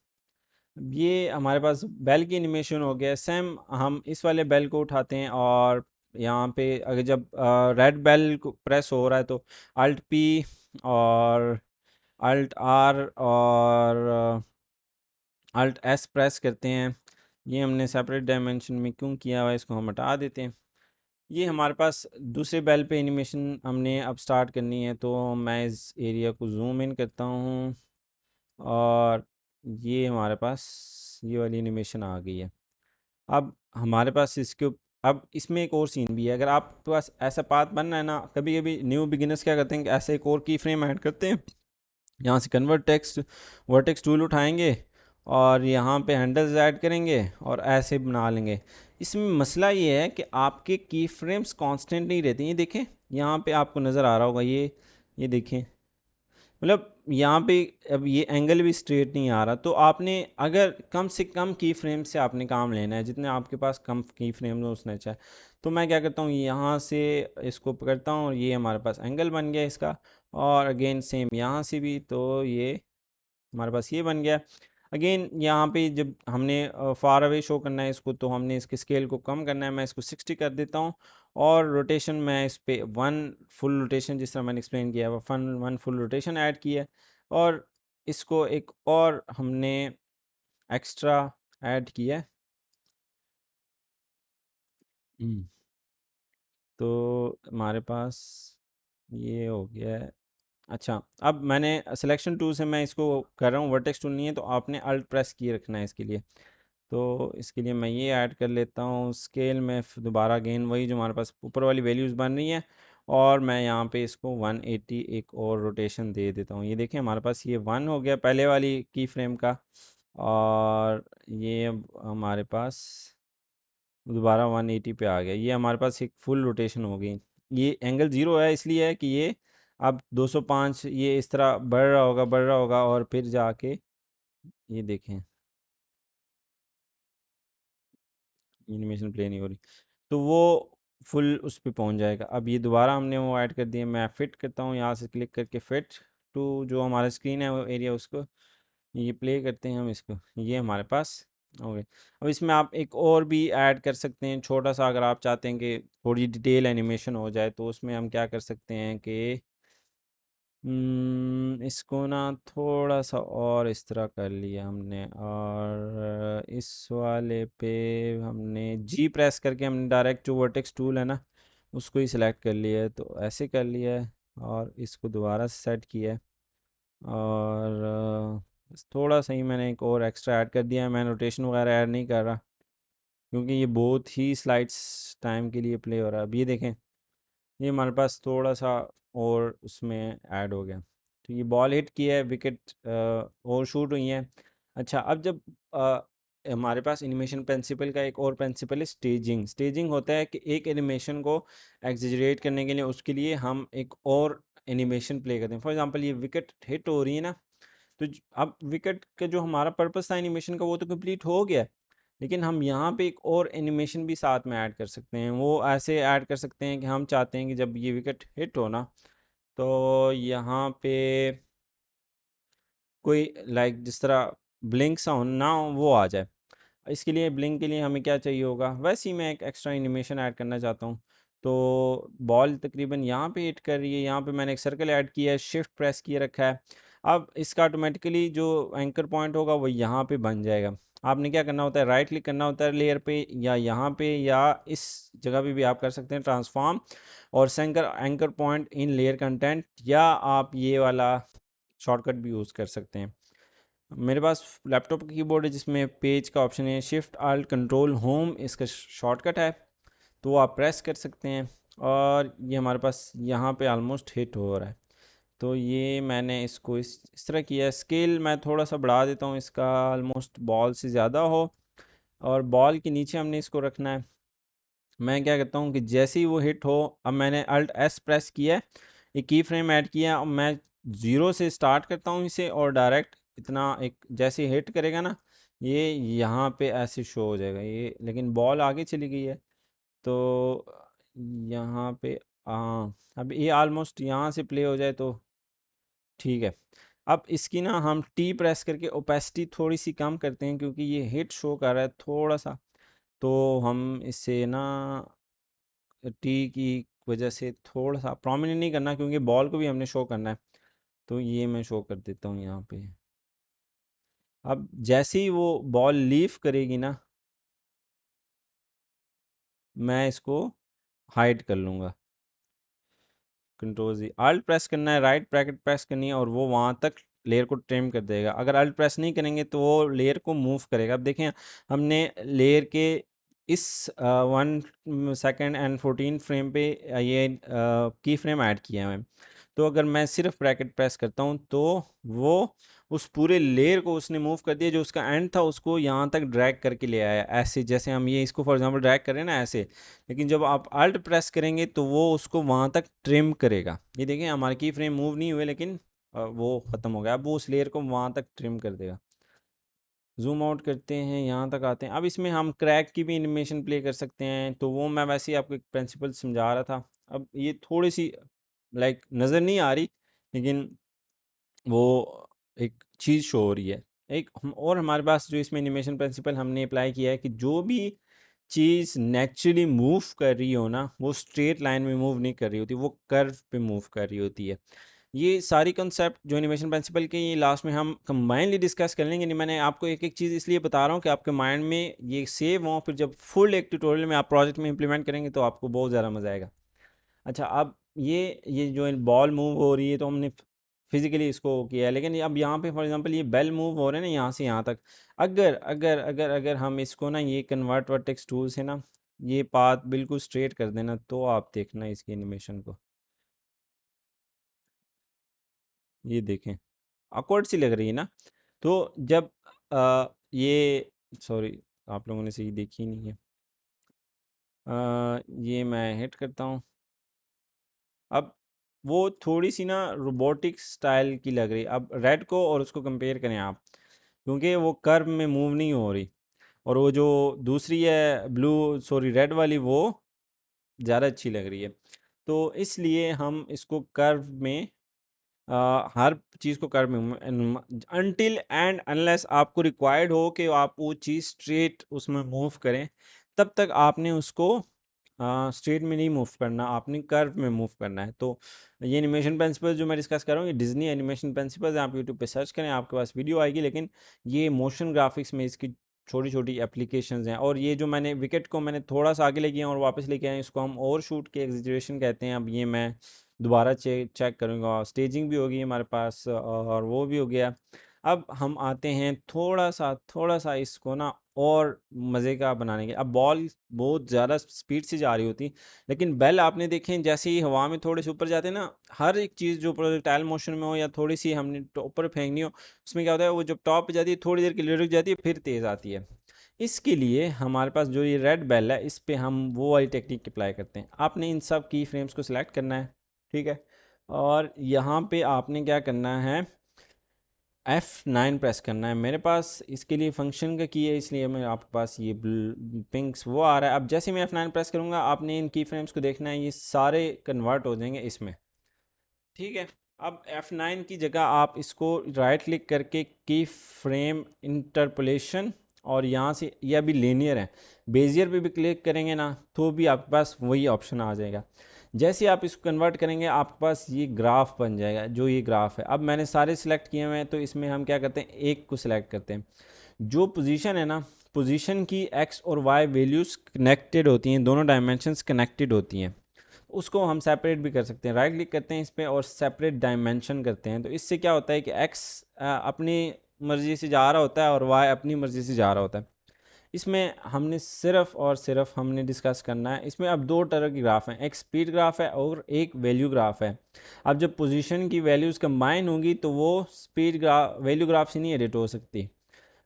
ये हमारे पास बेल की एनिमेशन हो गया। सेम हम इस वाले बेल को उठाते हैं, और यहाँ पे अगर जब रेड बेल को प्रेस हो रहा है तो अल्ट पी और अल्ट आर और अल्ट एस प्रेस करते हैं। ये हमने सेपरेट डायमेंशन में क्यों किया हुआ है, इसको हम हटा देते हैं। ये हमारे पास दूसरे बेल पे एनिमेशन हमने अब स्टार्ट करनी है, तो मैं इस एरिया को जूम इन करता हूँ, और ये हमारे पास ये वाली एनिमेशन आ गई है। अब हमारे पास इसके अब इसमें एक और सीन भी है। अगर आपके पास ऐसा पाथ बनना है ना, कभी कभी न्यू बिगिनर्स क्या करते हैं कि ऐसे एक और की फ्रेम ऐड करते हैं, यहाँ से कन्वर्ट टेक्स्ट वर्टेक्स टूल उठाएंगे, और यहाँ पे हैंडल्स ऐड करेंगे और ऐसे बना लेंगे। इसमें मसला ये है कि आपके की फ्रेम्स कांस्टेंट नहीं रहते। ये देखें, यहाँ पे आपको नज़र आ रहा होगा, ये देखें, मतलब यहाँ पे अब ये एंगल भी स्ट्रेट नहीं आ रहा। तो आपने अगर कम से कम की फ्रेम से आपने काम लेना है, जितने आपके पास कम की फ्रेम हो उसने अच्छा है। तो मैं क्या करता हूँ, यहाँ से इसको पकड़ता हूँ, और ये हमारे पास एंगल बन गया इसका। और अगेन सेम यहाँ से भी, तो ये हमारे पास ये बन गया। अगेन यहाँ पे जब हमने फार अवे शो करना है इसको, तो हमने इसके स्केल को कम करना है। मैं इसको 60 कर देता हूँ, और रोटेशन मैं इस पे 1 फुल रोटेशन, जिस तरह मैंने एक्सप्लेन किया है, 1 फुल रोटेशन ऐड किया है। और इसको एक और हमने एक्स्ट्रा ऐड किया है। हम्म, तो हमारे पास ये हो गया है। अच्छा, अब मैंने सिलेक्शन टूल से मैं इसको कर रहा हूँ, वर्टेक्स टूल नहीं है, तो आपने अल्ट प्रेस किए रखना है इसके लिए। तो इसके लिए मैं ये ऐड कर लेता हूँ स्केल में, दोबारा अगेन वही जो हमारे पास ऊपर वाली वैल्यूज़ बन रही हैं, और मैं यहाँ पे इसको 180 एक और रोटेशन दे देता हूँ। ये देखें, हमारे पास ये 1 हो गया पहले वाली की फ्रेम का, और ये अब हमारे पास दोबारा 180 पे आ गया। ये हमारे पास एक फुल रोटेशन हो गई। ये एंगल 0 है, इसलिए है कि ये अब 205 ये इस तरह बढ़ रहा होगा, और फिर जाके ये देखें एनिमेशन प्ले नहीं हो रही, तो वो फुल उस पे पहुंच जाएगा। अब ये दोबारा हमने वो ऐड कर दिया। मैं फिट करता हूँ, यहाँ से क्लिक करके फिट टू जो हमारा स्क्रीन है वो एरिया, उसको ये प्ले करते हैं हम इसको। ये हमारे पास ओके। अब इसमें आप एक और भी ऐड कर सकते हैं छोटा सा, अगर आप चाहते हैं कि थोड़ी डिटेल एनिमेशन हो जाए तो उसमें हम क्या कर सकते हैं कि इसको ना थोड़ा सा और इस तरह कर लिया हमने, और इस वाले पे हमने जी प्रेस करके हमने डायरेक्ट जो वर्टेक्स टूल है ना उसको ही सिलेक्ट कर लिया है, तो ऐसे कर लिया है और इसको दोबारा से सेट किया है। और बस थोड़ा सा ही मैंने एक और एक्स्ट्रा ऐड कर दिया है, मैं रोटेशन वगैरह ऐड नहीं कर रहा क्योंकि ये बहुत ही स्लाइड्स टाइम के लिए प्ले हो रहा है। अब ये देखें, ये हमारे पास थोड़ा सा और उसमें ऐड हो गया। तो ये बॉल हिट किया है, विकेट और शूट हुई है। अच्छा, अब जब हमारे पास एनिमेशन प्रिंसिपल का एक और प्रिंसिपल है स्टेजिंग। स्टेजिंग होता है कि एक एनिमेशन को एग्जेजरेट करने के लिए उसके लिए हम एक और एनिमेशन प्ले करते हैं। फॉर एग्जांपल ये विकेट हिट हो रही है ना, तो अब विकेट का जो हमारा पर्पस था एनिमेशन का वो तो कंप्लीट हो गया, लेकिन हम यहाँ पे एक और एनिमेशन भी साथ में ऐड कर सकते हैं। वो ऐसे ऐड कर सकते हैं कि हम चाहते हैं कि जब ये विकेट हिट हो ना, तो यहाँ पे कोई लाइक जिस तरह ब्लिंक सा हो ना हो, वो आ जाए। इसके लिए ब्लिंक के लिए हमें क्या चाहिए होगा, वैसे ही मैं एक एक्स्ट्रा एनिमेशन ऐड करना चाहता हूँ। तो बॉल तकरीबन यहाँ पे हिट कर रही है, यहाँ पे मैंने एक सर्कल ऐड किया है, शिफ्ट प्रेस किए रखा है। अब इसका ऑटोमेटिकली जो एंकर पॉइंट होगा वो यहाँ पे बन जाएगा। आपने क्या करना होता है, राइट क्लिक करना होता है लेयर पे, या यहाँ पे या इस जगह पे भी आप कर सकते हैं ट्रांसफॉर्म और सेंकर anchor point in layer content, या आप ये वाला शॉर्टकट भी यूज़ कर सकते हैं। मेरे पास लैपटॉप का कीबोर्ड है जिसमें पेज का ऑप्शन है, शिफ्ट आल्ट कंट्रोल होम इसका शॉर्टकट है, तो वो आप प्रेस कर सकते हैं। और ये हमारे पास यहाँ पे ऑलमोस्ट हिट हो रहा है। तो ये मैंने इसको इस तरह किया है। स्केल मैं थोड़ा सा बढ़ा देता हूँ इसका, ऑलमोस्ट बॉल से ज़्यादा हो, और बॉल के नीचे हमने इसको रखना है। मैं क्या करता हूँ कि जैसे ही वो हिट हो, अब मैंने अल्ट एस प्रेस किया है, एक की फ्रेम ऐड किया, और मैं ज़ीरो से स्टार्ट करता हूँ इसे, और डायरेक्ट इतना एक जैसे हिट करेगा ना, ये यहाँ पे ऐसे शो हो जाएगा ये, लेकिन बॉल आगे चली गई है। तो यहाँ पे अब ये ऑलमोस्ट यहाँ से प्ले हो जाए तो ठीक है। अब इसकी ना हम टी प्रेस करके ओपेसिटी थोड़ी सी कम करते हैं क्योंकि ये हिट शो कर रहा है थोड़ा सा, तो हम इसे ना टी की वजह से थोड़ा सा प्रोमिनेंट नहीं करना क्योंकि बॉल को भी हमने शो करना है। तो ये मैं शो कर देता हूँ यहाँ पे। अब जैसे ही वो बॉल लीव करेगी ना, मैं इसको हाइड कर लूँगा। कंट्रोल जी, अल्ट प्रेस करना है, राइट ब्रैकेट प्रेस करनी है, और वो वहाँ तक लेयर को ट्रिम कर देगा। अगर अल्ट प्रेस नहीं करेंगे तो वो लेयर को मूव करेगा। अब देखें, हमने लेयर के इस 1 सेकेंड एंड 14 फ्रेम पे ये की फ्रेम ऐड किया है। तो अगर मैं सिर्फ ब्रैकेट प्रेस करता हूँ तो वो उस पूरे लेयर को उसने मूव कर दिया, जो उसका एंड था उसको यहाँ तक ड्रैग करके ले आया, ऐसे जैसे हम ये इसको फॉर एग्जांपल ड्रैग करें ना ऐसे। लेकिन जब आप अल्ट प्रेस करेंगे तो वो उसको वहाँ तक ट्रिम करेगा। ये देखें, हमारे की फ्रेम मूव नहीं हुए, लेकिन वो ख़त्म हो गया। अब वो उस लेयर को वहाँ तक ट्रिम कर देगा। जूम आउट करते हैं, यहाँ तक आते हैं। अब इसमें हम क्रैक की भी एनिमेशन प्ले कर सकते हैं, तो वो मैं वैसे ही आपको एक प्रिंसिपल समझा रहा था। अब ये थोड़ी सी लाइक नज़र नहीं आ रही, लेकिन वो एक चीज़ शो हो रही है। एक हम और हमारे पास जो इसमें एनिमेशन प्रिंसिपल हमने अप्लाई किया है कि जो भी चीज़ नेचुरली मूव कर रही हो ना, वो स्ट्रेट लाइन में मूव नहीं कर रही होती, वो कर्व पे मूव कर रही होती है। ये सारी कंसेप्ट जो एनिमेशन प्रिंसिपल के, ये लास्ट में हम कंबाइनली डिस्कस कर लेंगे। नहीं, मैंने आपको एक एक चीज़ इसलिए बता रहा हूँ कि आपके माइंड में ये सेव हो, फिर जब फुल एक ट्यूटोरियल में आप प्रोजेक्ट में इंप्लीमेंट करेंगे तो आपको बहुत ज़्यादा मज़ा आएगा। अच्छा, अब ये जो बॉल मूव हो रही है तो हमने फिजिकली इसको किया है, लेकिन अब यहाँ पे फॉर एग्जांपल ये बेल मूव हो रहे हैं ना यहाँ से यहाँ तक। अगर अगर अगर अगर हम इसको ना ये कन्वर्ट वर्टेक्स टूल से ना ये पाथ बिल्कुल स्ट्रेट कर देना, तो आप देखना इसकी एनिमेशन को, ये देखें awkward सी लग रही है ना। तो जब ये सॉरी, आप लोगों ने सही देखी नहीं है। ये मैं हिट करता हूँ। अब वो थोड़ी सी ना रोबोटिक स्टाइल की लग रही। अब रेड को और उसको कंपेयर करें आप, क्योंकि वो कर्व में मूव नहीं हो रही, और वो जो दूसरी है ब्लू सॉरी रेड वाली, वो ज़्यादा अच्छी लग रही है। तो इसलिए हम इसको कर्व में हर चीज़ को कर्व में अनटिल एंड अनलेस आपको रिक्वायर्ड हो कि आप वो चीज़ स्ट्रेट उसमें मूव करें, तब तक आपने उसको स्ट्रेट में नहीं मूव करना, आपने कर्व में मूव करना है। तो ये एनिमेशन प्रिंसिपल जो मैं डिस्कस कर रहा हूँ, ये डिज्नी एनिमेशन प्रिंसिपल्स, आप यूट्यूब पे सर्च करें आपके पास वीडियो आएगी। लेकिन ये मोशन ग्राफिक्स में इसकी छोटी छोटी एप्लीकेशंस हैं। और ये जो मैंने विकेट को मैंने थोड़ा सा आगे लेके आया और वापस लेके आया, इसको हम ओवर शूट के एग्जीजरेशन कहते हैं। अब ये मैं दोबारा चेक करूँगा। स्टेजिंग भी होगी हमारे पास और वो भी हो गया। अब हम आते हैं थोड़ा सा इसको ना और मज़े का बनाने के। अब बॉल बहुत ज़्यादा स्पीड से जा रही होती, लेकिन बेल आपने देखें जैसे ही हवा में थोड़े से ऊपर जाते हैं ना, हर एक चीज़ जो प्रोजेक्टाइल मोशन में हो या थोड़ी सी हमने ऊपर फेंकनी हो, उसमें क्या होता है, वो जब टॉप पे जाती है थोड़ी देर के लिए रुक जाती है, फिर तेज़ आती है। इसके लिए हमारे पास जो ये रेड बेल है, इस पे हम वो वाली टेक्निक अप्लाई करते हैं। आपने इन सब की फ्रेम्स को सिलेक्ट करना है, ठीक है। और यहाँ पे आपने क्या करना है, F9 प्रेस करना है। मेरे पास इसके लिए फंक्शन का की है, इसलिए मैं आपके पास ये पिंक्स वो आ रहा है। अब जैसे मैं F9 प्रेस करूँगा, आपने इन की फ्रेम्स को देखना है, ये सारे कन्वर्ट हो जाएंगे इसमें, ठीक है। अब F9 की जगह आप इसको राइट क्लिक करके की फ्रेम इंटरपोलेशन, और यहाँ से ये अभी लीनियर है, बेजियर पे भी क्लिक करेंगे ना तो भी आपके पास वही ऑप्शन आ जाएगा। जैसे आप इसको कन्वर्ट करेंगे आपके पास ये ग्राफ बन जाएगा, जो ये ग्राफ है। अब मैंने सारे सिलेक्ट किए हुए हैं, तो इसमें हम क्या करते हैं, एक को सिलेक्ट करते हैं। जो पोजीशन है ना, पोजीशन की एक्स और वाई वैल्यूज़ कनेक्टेड होती हैं, दोनों डायमेंशंस कनेक्टेड होती हैं। उसको हम सेपरेट भी कर सकते हैं। राइट क्लिक करते हैं इस पर और सेपरेट डायमेंशन करते हैं। तो इससे क्या होता है कि एक्स अपनी मर्ज़ी से जा रहा होता है और वाई अपनी मर्ज़ी से जा रहा होता है। इसमें हमने सिर्फ और सिर्फ हमने डिस्कस करना है। इसमें अब दो तरह की ग्राफ हैं, एक स्पीड ग्राफ है और एक वैल्यू ग्राफ है। अब जब पोजीशन की वैल्यूज़ कंबाइन होंगी तो वो स्पीड ग्राफ वैल्यू ग्राफ से नहीं एडिट हो सकती,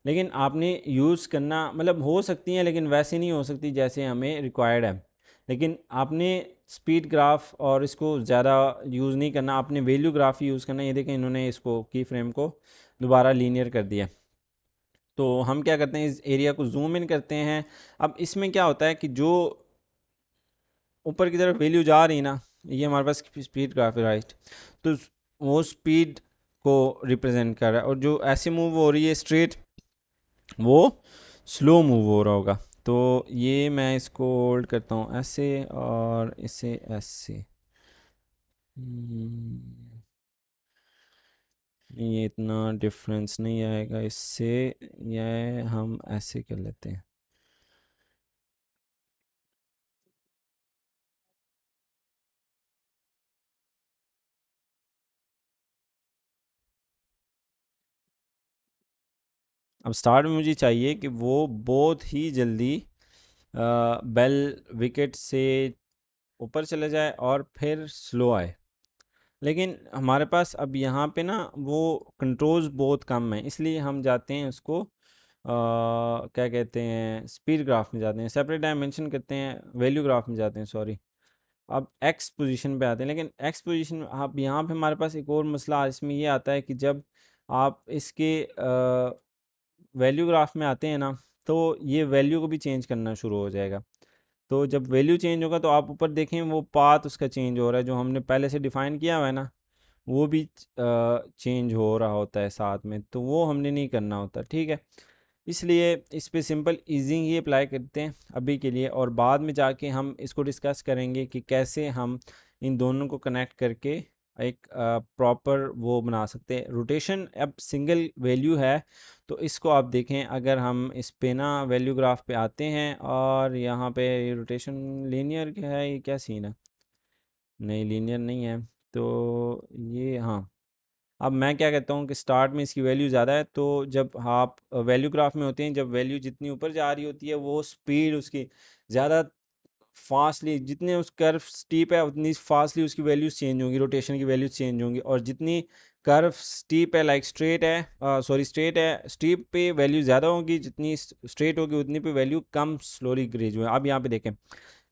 लेकिन आपने यूज़ करना, मतलब हो सकती हैं लेकिन वैसे नहीं हो सकती जैसे हमें रिक्वायर्ड है। लेकिन आपने स्पीड ग्राफ और इसको ज़्यादा यूज़ नहीं करना, आपने वैल्यू ग्राफ ही यूज़ करना। ये देखें इन्होंने इसको की फ्रेम को दोबारा लीनियर कर दिया। तो हम क्या करते हैं, इस एरिया को जूम इन करते हैं। अब इसमें क्या होता है कि जो ऊपर की तरफ वैल्यू जा रही ना, ये हमारे पास स्पीड ग्राफ है, राइट। तो वो स्पीड को रिप्रेजेंट कर रहा है, और जो ऐसे मूव हो रही है स्ट्रेट, वो स्लो मूव हो रहा होगा। तो ये मैं इसको होल्ड करता हूँ ऐसे और इसे ऐसे। ये इतना डिफरेंस नहीं आएगा इससे, यह हम ऐसे कर लेते हैं। अब स्टार्ट में मुझे चाहिए कि वो बहुत ही जल्दी बेल विकेट से ऊपर चले जाए और फिर स्लो आए। लेकिन हमारे पास अब यहाँ पे ना वो कंट्रोल्स बहुत कम हैं, इसलिए हम जाते हैं उसको क्या कहते हैं, स्पीड ग्राफ में जाते हैं, सेपरेट डायमेंशन करते हैं, वैल्यू ग्राफ में जाते हैं, सॉरी। अब एक्स पोजीशन पे आते हैं। लेकिन एक्स पोजीशन आप यहाँ पे हमारे पास एक और मसला इसमें ये आता है कि जब आप इसके वैल्यू ग्राफ में आते हैं ना, तो ये वैल्यू को भी चेंज करना शुरू हो जाएगा। तो जब वैल्यू चेंज होगा तो आप ऊपर देखें वो पाथ उसका चेंज हो रहा है, जो हमने पहले से डिफ़ाइन किया हुआ है ना, वो भी चेंज हो रहा होता है साथ में। तो वो हमने नहीं करना होता, ठीक है। इसलिए इस पे सिंपल ईजिंग ही अप्लाई करते हैं अभी के लिए, और बाद में जाके हम इसको डिस्कस करेंगे कि कैसे हम इन दोनों को कनेक्ट करके एक प्रॉपर वो बना सकते हैं। रोटेशन अब सिंगल वैल्यू है, तो इसको आप देखें, अगर हम इस पे ना वैल्यू ग्राफ पे आते हैं और यहाँ पे रोटेशन लीनियर क्या है, ये क्या सीन है, नहीं लीनियर नहीं है। तो ये हाँ, अब मैं क्या कहता हूँ कि स्टार्ट में इसकी वैल्यू ज़्यादा है, तो जब आप वैल्यू ग्राफ में होते हैं, जब वैल्यू जितनी ऊपर जा रही होती है, वो स्पीड उसकी ज़्यादा फास्टली, जितने उस कर्व स्टीप है उतनी फास्टली उसकी वैल्यूज चेंज होंगी, रोटेशन की वैल्यूज चेंज होंगी। और जितनी कर्व स्टीप है, लाइक स्ट्रेट है, सॉरी स्ट्रेट है, स्टीप पे वैल्यू ज़्यादा होगी, जितनी स्ट्रेट होगी उतनी पे वैल्यू कम स्लोली ग्रेज हुए। अब यहाँ पे देखें,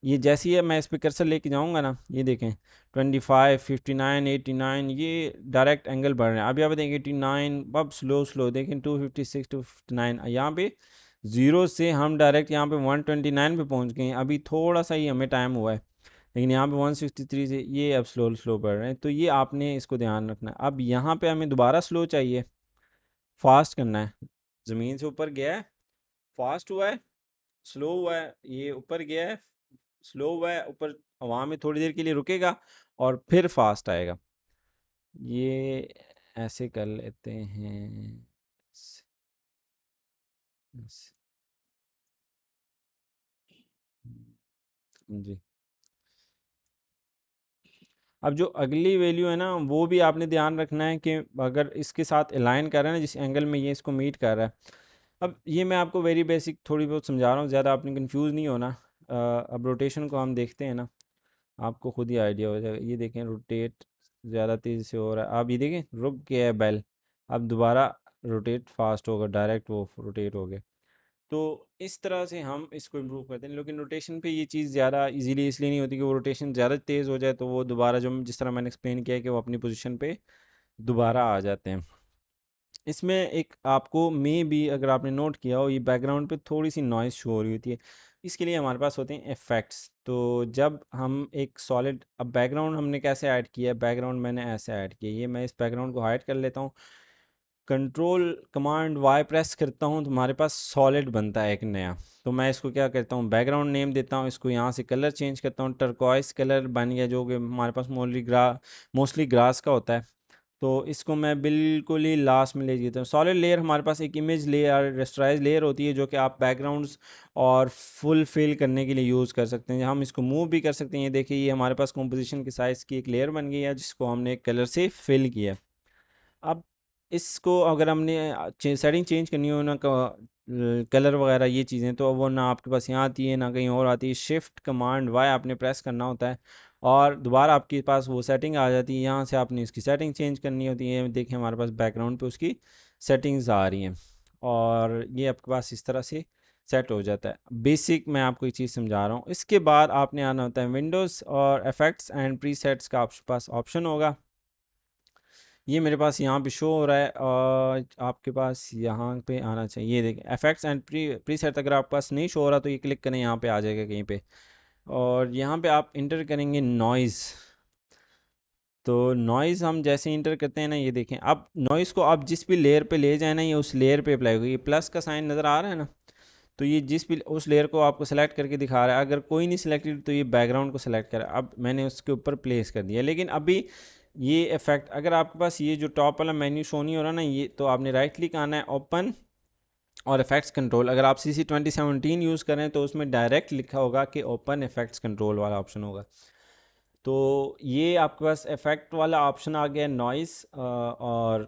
ये जैसी है, मैं इस पर कर्सर लेके जाऊँगा ना, ये देखें 25, 59, 89, ये डायरेक्ट एंगल बढ़ रहे हैं। अब यहाँ पे देखें 89, अब स्लो स्लो देखें 256, 259, यहाँ पे ज़ीरो से हम डायरेक्ट यहाँ पे 129 पे पहुँच गए हैं। अभी थोड़ा सा ही हमें टाइम हुआ है, लेकिन यहाँ पे 163 से ये अब स्लो स्लो बढ़ रहे हैं, तो ये आपने इसको ध्यान रखना है। अब यहाँ पे हमें दोबारा स्लो चाहिए, फास्ट करना है। ज़मीन से ऊपर गया है, फास्ट हुआ है, स्लो हुआ है, ये ऊपर गया है, स्लो हुआ है, ऊपर हवा में थोड़ी देर के लिए रुकेगा और फिर फास्ट आएगा। ये ऐसे कर लेते हैं। जी, अब जो अगली वैल्यू है ना, वो भी आपने ध्यान रखना है कि अगर इसके साथ अलाइन कर रहा है ना, जिस एंगल में ये इसको मीट कर रहा है। अब ये मैं आपको वेरी बेसिक थोड़ी बहुत समझा रहा हूँ, ज़्यादा आपने कंफ्यूज नहीं होना। अब रोटेशन को हम देखते हैं ना, आपको खुद ही आइडिया हो जाएगा। ये देखें, रोटेट ज़्यादा तेज़ी से हो रहा है। आप ये देखें, रुक गया है बेल, अब दोबारा रोटेट फास्ट होगा, डायरेक्ट वो रोटेट हो गया। तो इस तरह से हम इसको इम्प्रूव करते हैं। लेकिन रोटेशन पे ये चीज़ ज़्यादा इजीली इसलिए नहीं होती कि वो रोटेशन ज़्यादा तेज़ हो जाए तो वो दोबारा, जो जिस तरह मैंने एक्सप्लेन किया, कि वो अपनी पोजीशन पे दोबारा आ जाते हैं। इसमें एक आपको में भी, अगर आपने नोट किया हो, ये बैकग्राउंड पे थोड़ी सी नॉइज़ शो हो रही होती है। इसके लिए हमारे पास होते हैं इफ़ेक्ट्स। तो जब हम एक सॉलिड, अब बैकग्राउंड हमने कैसे ऐड किया है, बैकग्राउंड मैंने ऐसे ऐड किया। ये मैं इस बैकग्राउंड को हाइड कर लेता हूँ, कंट्रोल कमांड वाई प्रेस करता हूँ, तो हमारे पास सॉलिड बनता है एक नया। तो मैं इसको क्या करता हूँ, बैकग्राउंड नेम देता हूँ, इसको यहाँ से कलर चेंज करता हूँ, टर्कॉइस कलर बन गया, जो कि हमारे पास मोस्टली ग्रास का होता है। तो इसको मैं बिल्कुल ही लास्ट में ले जाता हूँ। सॉलिड लेयर हमारे पास एक इमेज लेयर, रेस्टराइज लेयर होती है, जो कि आप बैकग्राउंड्स और फुल फिल करने के लिए यूज़ कर सकते हैं। हम इसको मूव भी कर सकते हैं। ये देखिए, ये हमारे पास कंपोजिशन के साइज़ की एक लेयर बन गई है, जिसको हमने एक कलर से फिल किया। अब इसको अगर हमने सेटिंग चेंज करनी हो ना, कलर वगैरह ये चीज़ें, तो वो ना आपके पास यहाँ आती है ना कहीं और आती है। शिफ्ट कमांड वाई आपने प्रेस करना होता है और दोबारा आपके पास वो सेटिंग आ जाती है। यहाँ से आपने इसकी सेटिंग चेंज करनी होती है। देखिए, हमारे पास बैकग्राउंड पे उसकी सेटिंग्स आ रही हैं और ये आपके पास इस तरह से सेट हो जाता है। बेसिक मैं आपको ये चीज़ समझा रहा हूँ। इसके बाद आपने आना होता है विंडोज़ और इफ़ेक्ट्स एंड प्रीसेट्स का आपके पास ऑप्शन होगा। ये मेरे पास यहाँ पे शो हो रहा है और आपके पास यहाँ पे आना चाहिए। ये देखें, इफेक्ट्स एंड प्रीसेट, अगर आपके पास नहीं शो हो रहा तो ये क्लिक करें, यहाँ पे आ जाएगा कहीं पे, और यहाँ पे आप इंटर करेंगे नॉइज़। तो नॉइज़ हम जैसे इंटर करते हैं ना, ये देखें, अब नॉइज़ को आप जिस भी लेयर पे ले जाए ना, ये उस लेयर पे अप्लाई होगी। ये प्लस का साइन नज़र आ रहा है ना, तो ये जिस भी उस लेयर को आपको सेलेक्ट करके दिखा रहा है। अगर कोई नहीं सिलेक्टेड तो ये बैकग्राउंड को सेलेक्ट करा, अब मैंने उसके ऊपर प्लेस कर दिया। लेकिन अभी ये इफेक्ट, अगर आपके पास ये जो टॉप वाला मेन्यू शो नहीं हो रहा ना, ये तो आपने राइट क्लिक आना है, ओपन और इफेक्ट्स कंट्रोल। अगर आप CC 2017 यूज़ करें तो उसमें डायरेक्ट लिखा होगा कि ओपन इफेक्ट्स कंट्रोल वाला ऑप्शन होगा। तो ये आपके पास इफेक्ट वाला ऑप्शन आ गया, नॉइज़। और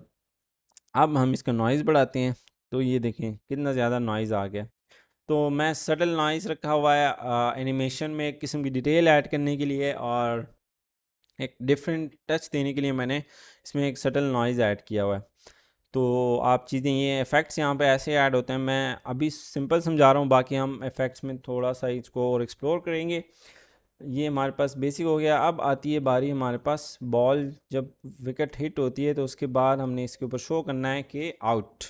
अब हम इसका नॉइज़ बढ़ाते हैं, तो ये देखें कितना ज़्यादा नॉइज़ आ गया। तो मैं सटल नॉइज़ रखा हुआ है एनिमेशन में, एक किस्म की डिटेल ऐड करने के लिए और एक डिफरेंट टच देने के लिए मैंने इसमें एक सटल नॉइज़ ऐड किया हुआ है। तो आप चीज़ें, ये इफ़ेक्ट्स यहाँ पे ऐसे ऐड होते हैं। मैं अभी सिंपल समझा रहा हूँ, बाकी हम इफ़ेक्ट्स में थोड़ा सा इसको और एक्सप्लोर करेंगे। ये हमारे पास बेसिक हो गया। अब आती है बारी हमारे पास बॉल, जब विकेट हिट होती है तो उसके बाद हमने इसके ऊपर शो करना है कि आउट।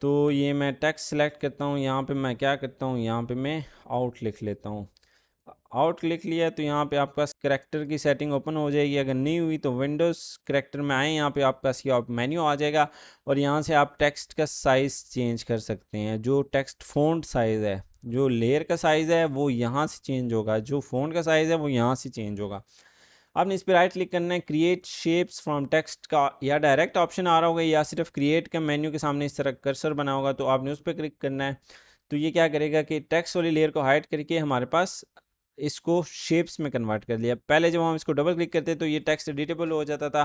तो ये मैं टेक्स्ट सेलेक्ट करता हूँ, यहाँ पे मैं क्या करता हूँ, यहाँ पे मैं आउट लिख लेता हूँ। आउट लिख लिया तो यहाँ पे आपके पास करेक्टर की सेटिंग ओपन हो जाएगी। अगर नहीं हुई तो विंडोज़ करेक्टर में आए, यहाँ पे आपके पास ये मेन्यू आ जाएगा और यहाँ से आप टेक्स्ट का साइज़ चेंज कर सकते हैं। जो टेक्स्ट फ़ॉन्ट साइज़ है, जो लेयर का साइज़ है, वो यहाँ से चेंज होगा, जो फ़ॉन्ट का साइज़ है वो यहाँ से चेंज होगा। आपने इस पर राइट क्लिक करना है, क्रिएट शेप्स फ्रॉम टेक्स्ट का या डायरेक्ट ऑप्शन आ रहा होगा या सिर्फ क्रिएट का मेन्यू के सामने इस तरह कर्सर बना होगा, तो आपने उस पर क्लिक करना है। तो ये क्या करेगा कि टेक्स्ट वाली लेयर को हाइड करके हमारे पास इसको शेप्स में कन्वर्ट कर लिया। पहले जब हम इसको डबल क्लिक करते तो ये टेक्स्ट एडिटेबल हो जाता था।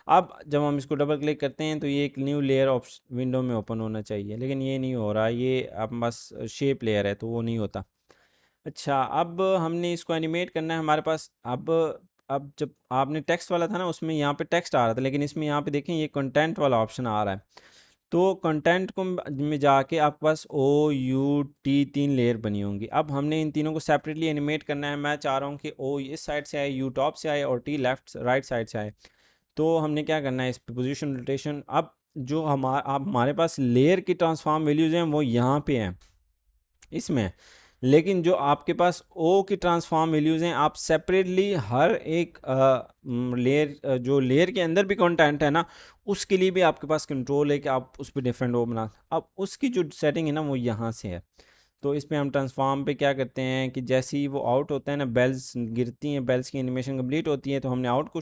अब जब हम इसको डबल क्लिक करते हैं तो ये एक न्यू लेयर विंडो में ओपन होना चाहिए, लेकिन ये नहीं हो रहा। ये आप बस शेप लेयर है तो वो नहीं होता। अच्छा, अब हमने इसको एनिमेट करना है। हमारे पास अब जब आपने टेक्स्ट वाला था ना, उसमें यहाँ पे टेक्स्ट आ रहा था, लेकिन इसमें यहाँ पे देखें ये कंटेंट वाला ऑप्शन आ रहा है। तो कंटेंट को में जाके आपके पास OUT 3 लेयर बनी होंगी। अब हमने इन तीनों को सेपरेटली एनिमेट करना है। मैं चाह रहा हूँ कि O इस साइड से आए, U टॉप से आए और T लेफ्ट राइट साइड से आए। तो हमने क्या करना है, इस पे पोजीशन रोटेशन। अब जो हमारे पास लेयर की ट्रांसफॉर्म वैल्यूज़ हैं वो यहाँ पे हैं इसमें। लेकिन जो आपके पास ओ की ट्रांसफॉर्म वैल्यूज़ हैं, आप सेपरेटली हर एक लेयर, जो लेयर के अंदर भी कंटेंट है ना, उसके लिए भी आपके पास कंट्रोल है कि आप उस पर डिफरेंट वो बना। अब उसकी जो सेटिंग है ना वो यहाँ से है। तो इस पे हम ट्रांसफॉर्म पे क्या करते हैं कि जैसे ही वो आउट होता है ना, बेल्स गिरती हैं, बेल्स की एनिमेशन कंप्लीट होती है, तो हमने आउट को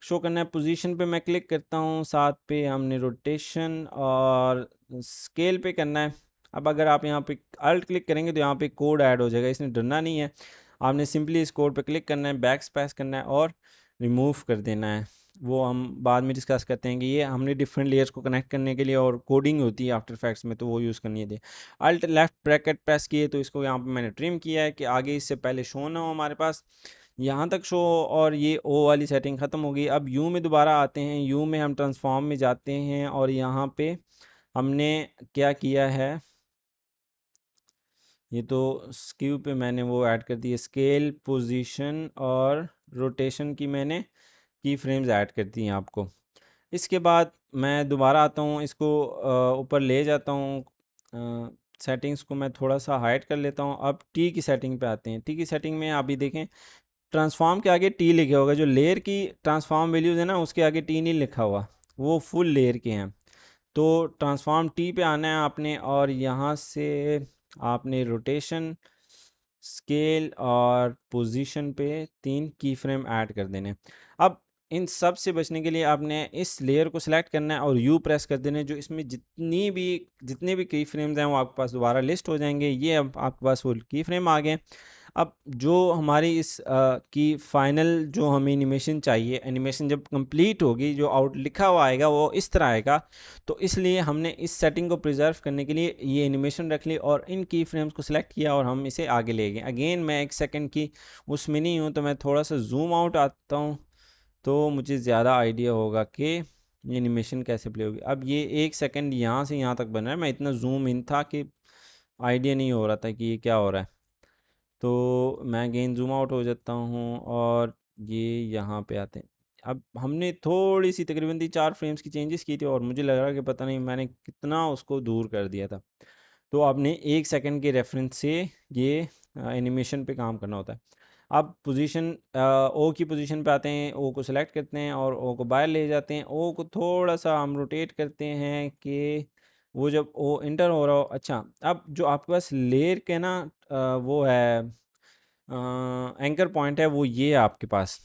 शो करना है। पोजीशन पे मैं क्लिक करता हूँ, साथ पे हमने रोटेशन और स्केल पे करना है। अब अगर आप यहाँ पे अल्ट क्लिक करेंगे तो यहाँ पे कोड ऐड हो जाएगा, इसने डरना नहीं है। आपने सिंपली इस कोड पे क्लिक करना है, बैक स्पेस करना है और रिमूव कर देना है। वो हम बाद में डिस्कस करते हैं कि ये हमने डिफरेंट लेयर्स को कनेक्ट करने के लिए और कोडिंग होती है आफ्टर इफेक्ट्स में, तो वो यूज़ करनी है। अल्ट लेफ्ट ब्रैकेट प्रेस किए तो इसको यहाँ पे मैंने ट्रिम किया है कि आगे इससे पहले शो ना हो हमारे पास, यहाँ तक शो हो। और ये ओ वाली सेटिंग ख़त्म हो गई। अब यू में दोबारा आते हैं, यू में हम ट्रांसफॉर्म में जाते हैं और यहाँ पे हमने क्या किया है, ये तो स्क्यू पे मैंने वो ऐड कर दिया, स्केल, पोजीशन और रोटेशन की मैंने की फ्रेम्स ऐड कर दी हैं आपको। इसके बाद मैं दोबारा आता हूँ, इसको ऊपर ले जाता हूँ, सेटिंग्स को मैं थोड़ा सा हाइड कर लेता हूँ। अब टी की सेटिंग पे आते हैं। टी की सेटिंग में आप भी देखें, ट्रांसफॉर्म के आगे टी लिखा होगा, जो लेयर की ट्रांसफॉर्म वैल्यूज़ है ना उसके आगे टी नहीं लिखा हुआ, वो फुल लेयर के हैं। तो ट्रांसफॉर्म टी पे आना है आपने और यहाँ से आपने रोटेशन, स्केल और पोजीशन पे 3 की फ्रेम ऐड कर देने। अब इन सब से बचने के लिए आपने इस लेयर को सिलेक्ट करना है और यू प्रेस कर देना है, जो इसमें जितने भी की फ्रेम्स हैं वो आपके पास दोबारा लिस्ट हो जाएंगे। ये अब आपके पास वो की फ्रेम आ गए। अब जो हमारी इस की फाइनल जो हमें एनिमेशन चाहिए, एनिमेशन जब कंप्लीट होगी, जो आउट लिखा हुआ आएगा वो इस तरह आएगा। तो इसलिए हमने इस सेटिंग को प्रिजर्व करने के लिए ये एनिमेशन रख ली और इन की फ्रेम्स को सिलेक्ट किया और हम इसे आगे ले गए। अगेन मैं 1 सेकंड की उसमें नहीं हूँ, तो मैं थोड़ा सा जूम आउट आता हूँ तो मुझे ज़्यादा आइडिया होगा कि ये एनिमेशन कैसे प्ले होगी। अब ये 1 सेकंड यहाँ से यहाँ तक बना है, मैं इतना जूम इन था कि आइडिया नहीं हो रहा था कि ये क्या हो रहा है। तो मैं अगेन जूम आउट हो जाता हूँ और ये यहाँ पे आते हैं। अब हमने थोड़ी सी तकरीबन 4 फ्रेम्स की चेंजेस की थी और मुझे लग रहा है कि पता नहीं मैंने कितना उसको दूर कर दिया था। तो आपने 1 सेकंड के रेफरेंस से ये एनिमेशन पे काम करना होता है। अब पोजीशन, ओ की पोजीशन पे आते हैं, ओ को सिलेक्ट करते हैं और ओ को बाहर ले जाते हैं। ओ को थोड़ा सा हम रोटेट करते हैं कि वो जब ओ इंटर हो रहा हो। अच्छा, अब जो आपके पास लेयर के ना वो है एंकर पॉइंट है, वो ये है आपके पास।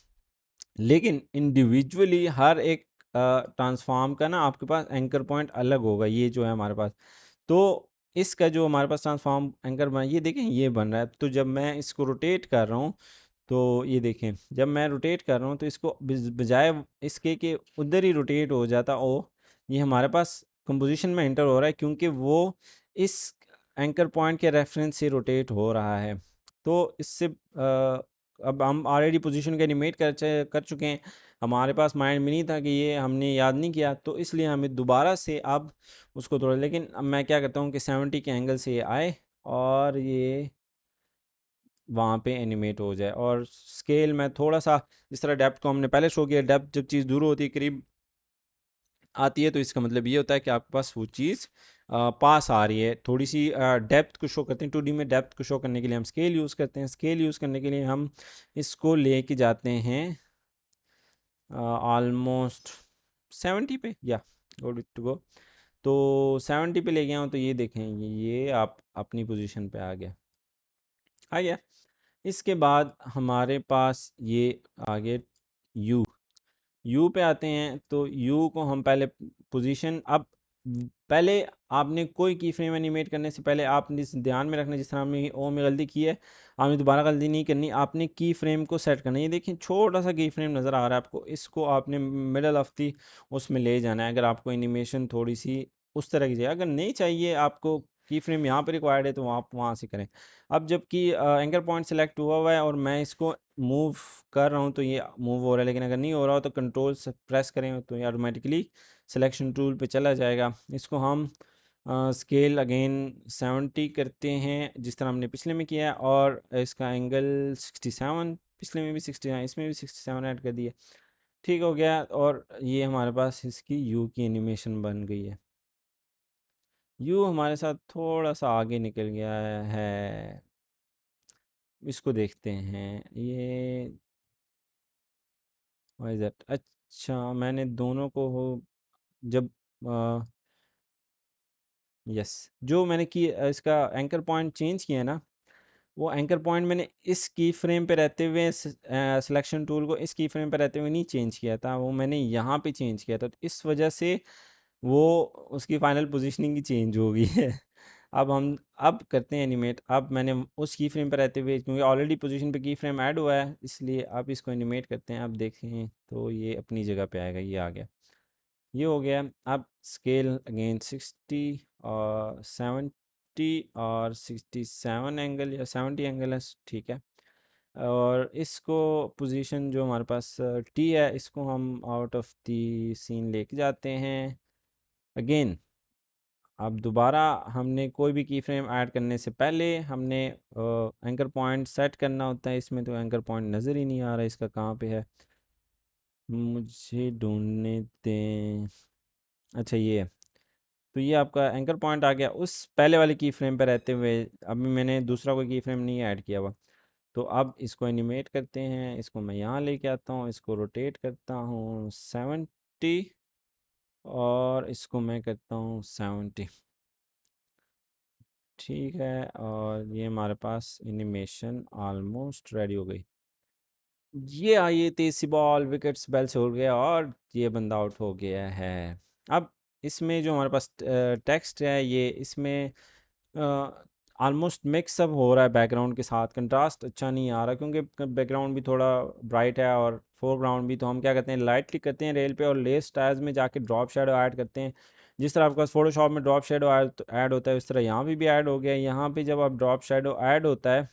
लेकिन इंडिविजुअली हर एक ट्रांसफॉर्म का ना आपके पास एंकर पॉइंट अलग होगा। ये जो है हमारे पास, तो इसका जो हमारे पास ट्रांसफॉर्म एंकर बना, ये देखें ये बन रहा है। तो जब मैं इसको रोटेट कर रहा हूँ तो ये देखें, जब मैं रोटेट कर रहा हूँ तो इसको बजाय इसके कि उधर ही रोटेट हो जाता ओ, ये हमारे पास कंपोजिशन में एंटर हो रहा है क्योंकि वो इस एंकर पॉइंट के रेफरेंस से रोटेट हो रहा है। तो इससे अब हम ऑलरेडी पोजीशन को एनिमेट कर चुके हैं, हमारे पास माइंड में नहीं था कि ये हमने याद नहीं किया, तो इसलिए हमें दोबारा से अब उसको थोड़ा, लेकिन अब मैं क्या करता हूँ कि 70 के एंगल से ये आए और ये वहाँ पे एनिमेट हो जाए। और स्केल में थोड़ा सा, जिस तरह डेप्थ को हमने पहले शो किया, डेप्थ जब चीज़ दूर होती है करीब आती है तो इसका मतलब ये होता है कि आपके पास वो चीज़ पास आ रही है। थोड़ी सी डेप्थ को शो करते हैं, 2D में डेप्थ को शो करने के लिए हम स्केल यूज़ करते हैं। स्केल यूज़ करने के लिए हम इसको लेके जाते हैं ऑलमोस्ट 70 पे, या गुड टू गो। तो 70 पे ले गया हूँ, तो ये देखें, ये आप अपनी पोजीशन पे आ गया। इसके बाद हमारे पास ये आगे यू यू पे आते हैं। तो यू को हम पहले पोजीशन, अब पहले आपने कोई की फ्रेम एनिमेट करने से पहले आपने इस ध्यान में रखना, जिस तरह हमने ओ में गलती की है, आपने दोबारा गलती नहीं करनी। आपने की फ्रेम को सेट करना है। ये देखिए छोटा सा की फ्रेम नज़र आ रहा है आपको, इसको आपने मिडल ऑफ दी उसमें ले जाना है। अगर आपको एनिमेशन थोड़ी सी उस तरह की चाहिए, अगर नहीं चाहिए आपको की फ्रेम यहाँ पर रिक्वायर्ड है तो आप वहाँ से करें। अब जबकि एंकर पॉइंट सेलेक्ट हुआ है और मैं इसको मूव कर रहा हूँ तो ये मूव हो रहा है, लेकिन अगर नहीं हो रहा हो तो कंट्रोल से प्रेस करें तो ये ऑटोमेटिकली सिलेक्शन टूल पे चला जाएगा। इसको हम स्केल अगेन 70 करते हैं जिस तरह हमने पिछले में किया है, और इसका एंगल 67, पिछले में भी 60 है, इसमें भी 67 ऐड कर दिया। ठीक हो गया। और ये हमारे पास इसकी यू की एनिमेशन बन गई है। यू हमारे साथ थोड़ा सा आगे निकल गया है। इसको देखते हैं ये वाई दैट। अच्छा, मैंने दोनों को हो जब यस, जो मैंने की इसका एंकर पॉइंट चेंज किया ना, वो एंकर पॉइंट मैंने इस की फ्रेम पे रहते हुए सिलेक्शन टूल को इस की फ्रेम पे रहते हुए नहीं चेंज किया था, वो मैंने यहाँ पे चेंज किया था, तो इस वजह से वो उसकी फाइनल पोजीशनिंग की चेंज हो गई है। अब करते हैं एनिमेट। अब मैंने उस की फ्रेम पे रहते हुए, क्योंकि ऑलरेडी पोजीशन पे की फ्रेम ऐड हुआ है, इसलिए अब इसको एनिमेट करते हैं। अब देखें तो ये अपनी जगह पे आएगा, ये आ गया, ये हो गया। अब स्केल अगेन 60 और 70 और 67 एंगल या 70 एंगल है, ठीक है। और इसको पोजीशन जो हमारे पास टी है, इसको हम आउट ऑफ द सीन लेके जाते हैं अगेन। अब दोबारा हमने कोई भी की फ्रेम ऐड करने से पहले हमने एंकर पॉइंट सेट करना होता है। इसमें तो एंकर पॉइंट नज़र ही नहीं आ रहा, इसका कहाँ पे है, मुझे ढूंढने दें। अच्छा, ये है। तो ये आपका एंकर पॉइंट आ गया उस पहले वाले की फ्रेम पे रहते हुए। अभी मैंने दूसरा कोई की फ्रेम नहीं ऐड किया हुआ। तो अब इसको एनिमेट करते हैं। इसको मैं यहाँ लेके आता हूँ, इसको रोटेट करता हूँ 70 और इसको मैं करता हूँ 70, ठीक है। और ये हमारे पास एनिमेशन ऑलमोस्ट रेडी हो गई। ये आइए, तेज सी बॉल विकेट्स बेल से उड़ गया और ये बंदा आउट हो गया है। अब इसमें जो हमारे पास टेक्स्ट है, ये इसमें ऑलमोस्ट मिक्सअप हो रहा है बैकग्राउंड के साथ। कंट्रास्ट अच्छा नहीं आ रहा, क्योंकि बैकग्राउंड भी थोड़ा ब्राइट है और फोरग्राउंड भी। तो हम क्या करते हैं, राइट क्लिक करते हैं रेल पे और लेयर स्टाइल्स में जाके ड्रॉप शेडो ऐड करते हैं। जिस तरह आपके पास फोटोशॉप में ड्रॉप शेडो ऐड होता है, उस तरह यहाँ भी ऐड हो गया। यहाँ पे जब आप ड्रॉप शेडो ऐड होता है,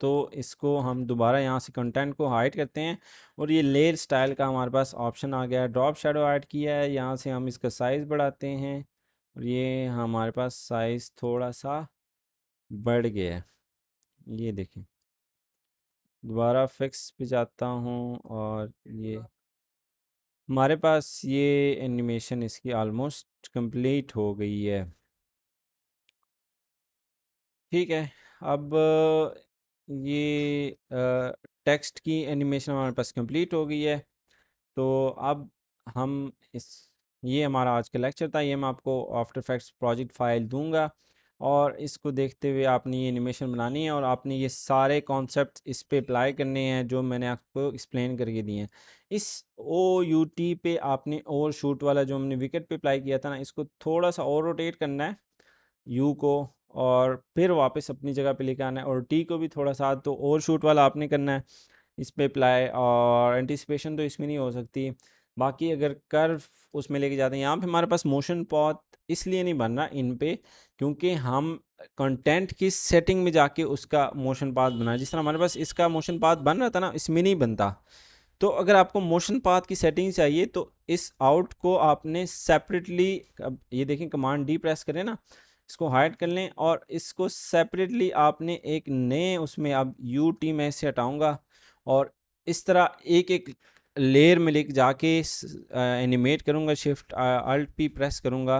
तो इसको हम दोबारा यहाँ से कंटेंट को हाइड करते हैं और ये लेयर स्टाइल का हमारे पास ऑप्शन आ गया है। ड्रॉप शेडो ऐड किया है, यहाँ से हम इसका साइज़ बढ़ाते हैं और ये हमारे पास साइज़ थोड़ा सा बढ़ गया है। ये देखें, दोबारा फिक्स पे जाता हूँ और ये हमारे पास ये एनिमेशन इसकी ऑलमोस्ट कंप्लीट हो गई है, ठीक है। अब ये टेक्स्ट की एनिमेशन हमारे पास कंप्लीट हो गई है। तो अब हम इस ये हमारा आज का लेक्चर था। ये मैं आपको आफ्टर इफेक्ट्स प्रोजेक्ट फाइल दूंगा और इसको देखते हुए आपने ये एनिमेशन बनानी है और आपने ये सारे कॉन्सेप्ट इस पे अप्लाई करने हैं जो मैंने आपको एक्सप्लेन करके दिए हैं। इस ओ यू टी पे आपने ओवर शूट वाला जो हमने विकेट पे अप्लाई किया था ना, इसको थोड़ा सा और रोटेट करना है यू को, और फिर वापस अपनी जगह पे लेके आना है। और टी को भी थोड़ा सा, तो ओवर शूट वाला आपने करना है इस पे अप्लाई, और एंटिसिपेशन तो इसमें नहीं हो सकती। बाकी अगर कर्व उसमें लेके जाते हैं, यहाँ पे हमारे पास मोशन पाथ इसलिए नहीं बन रहा इन पे, क्योंकि हम कंटेंट की सेटिंग में जाके उसका मोशन पाथ बना, जिस तरह हमारे पास इसका मोशन पाथ बन रहा था ना, इसमें नहीं बनता। तो अगर आपको मोशन पाथ की सेटिंग चाहिए तो इस आउट को आपने सेपरेटली, अब ये देखें कमांड डी प्रेस करें ना, इसको हाइड कर लें और इसको सेपरेटली आपने एक नए उसमें, अब यू टी में से हटाऊंगा और इस तरह एक एक लेयर में लेके जाके एनिमेट करूंगा। शिफ्ट अल्ट पी प्रेस करूंगा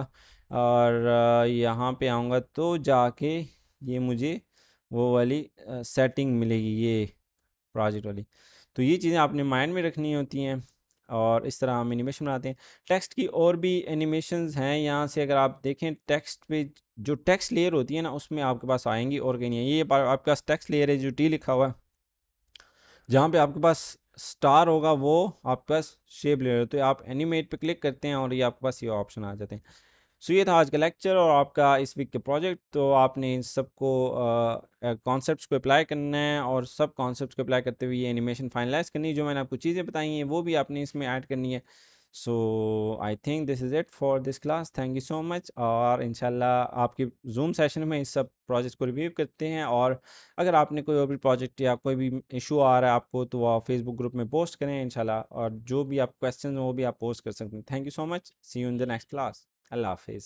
और यहाँ पे आऊँगा तो जाके ये मुझे वो वाली सेटिंग मिलेगी, ये प्रोजेक्ट वाली। तो ये चीज़ें आपने माइंड में रखनी होती हैं और इस तरह हम एनिमेशन बनाते हैं। टेक्स्ट की और भी एनिमेशंस हैं, यहाँ से अगर आप देखें टेक्स्ट पे जो टेक्स्ट लेयर होती है ना, उसमें आपके पास आएंगी और कहीं नहीं है। ये आपके पास टेक्स्ट लेयर है जो टी लिखा हुआ है, जहाँ पे आपके पास स्टार होगा वो आपके पास शेप लेयर होती है। आप एनिमेट पे क्लिक करते हैं और ये आपके पास ये ऑप्शन आ जाते हैं। सो ये था आज का लेक्चर और आपका इस वीक के प्रोजेक्ट। तो आपने इन सबको कॉन्सेप्ट्स को अप्लाई करना है और सब कॉन्सेप्ट्स को अप्लाई करते हुए ये एनिमेशन फाइनलाइज करनी है। जो मैंने आपको चीज़ें बताई हैं वो भी आपने इसमें ऐड करनी है। So I think this is it for this class. Thank you so much. और इंशाल्लाह आपकी जूम सेशन में इस सब प्रोजेक्ट्स को रिव्यू करते हैं। और अगर आपने कोई और भी प्रोजेक्ट या कोई भी इशू आ रहा है आपको, तो आप फेसबुक ग्रुप में पोस्ट करें इंशाल्लाह, और जो भी आप क्वेश्चन हो वो भी आप पोस्ट कर सकते हैं। Thank you so much. See you in the next class. अल्लाह हाफिज़।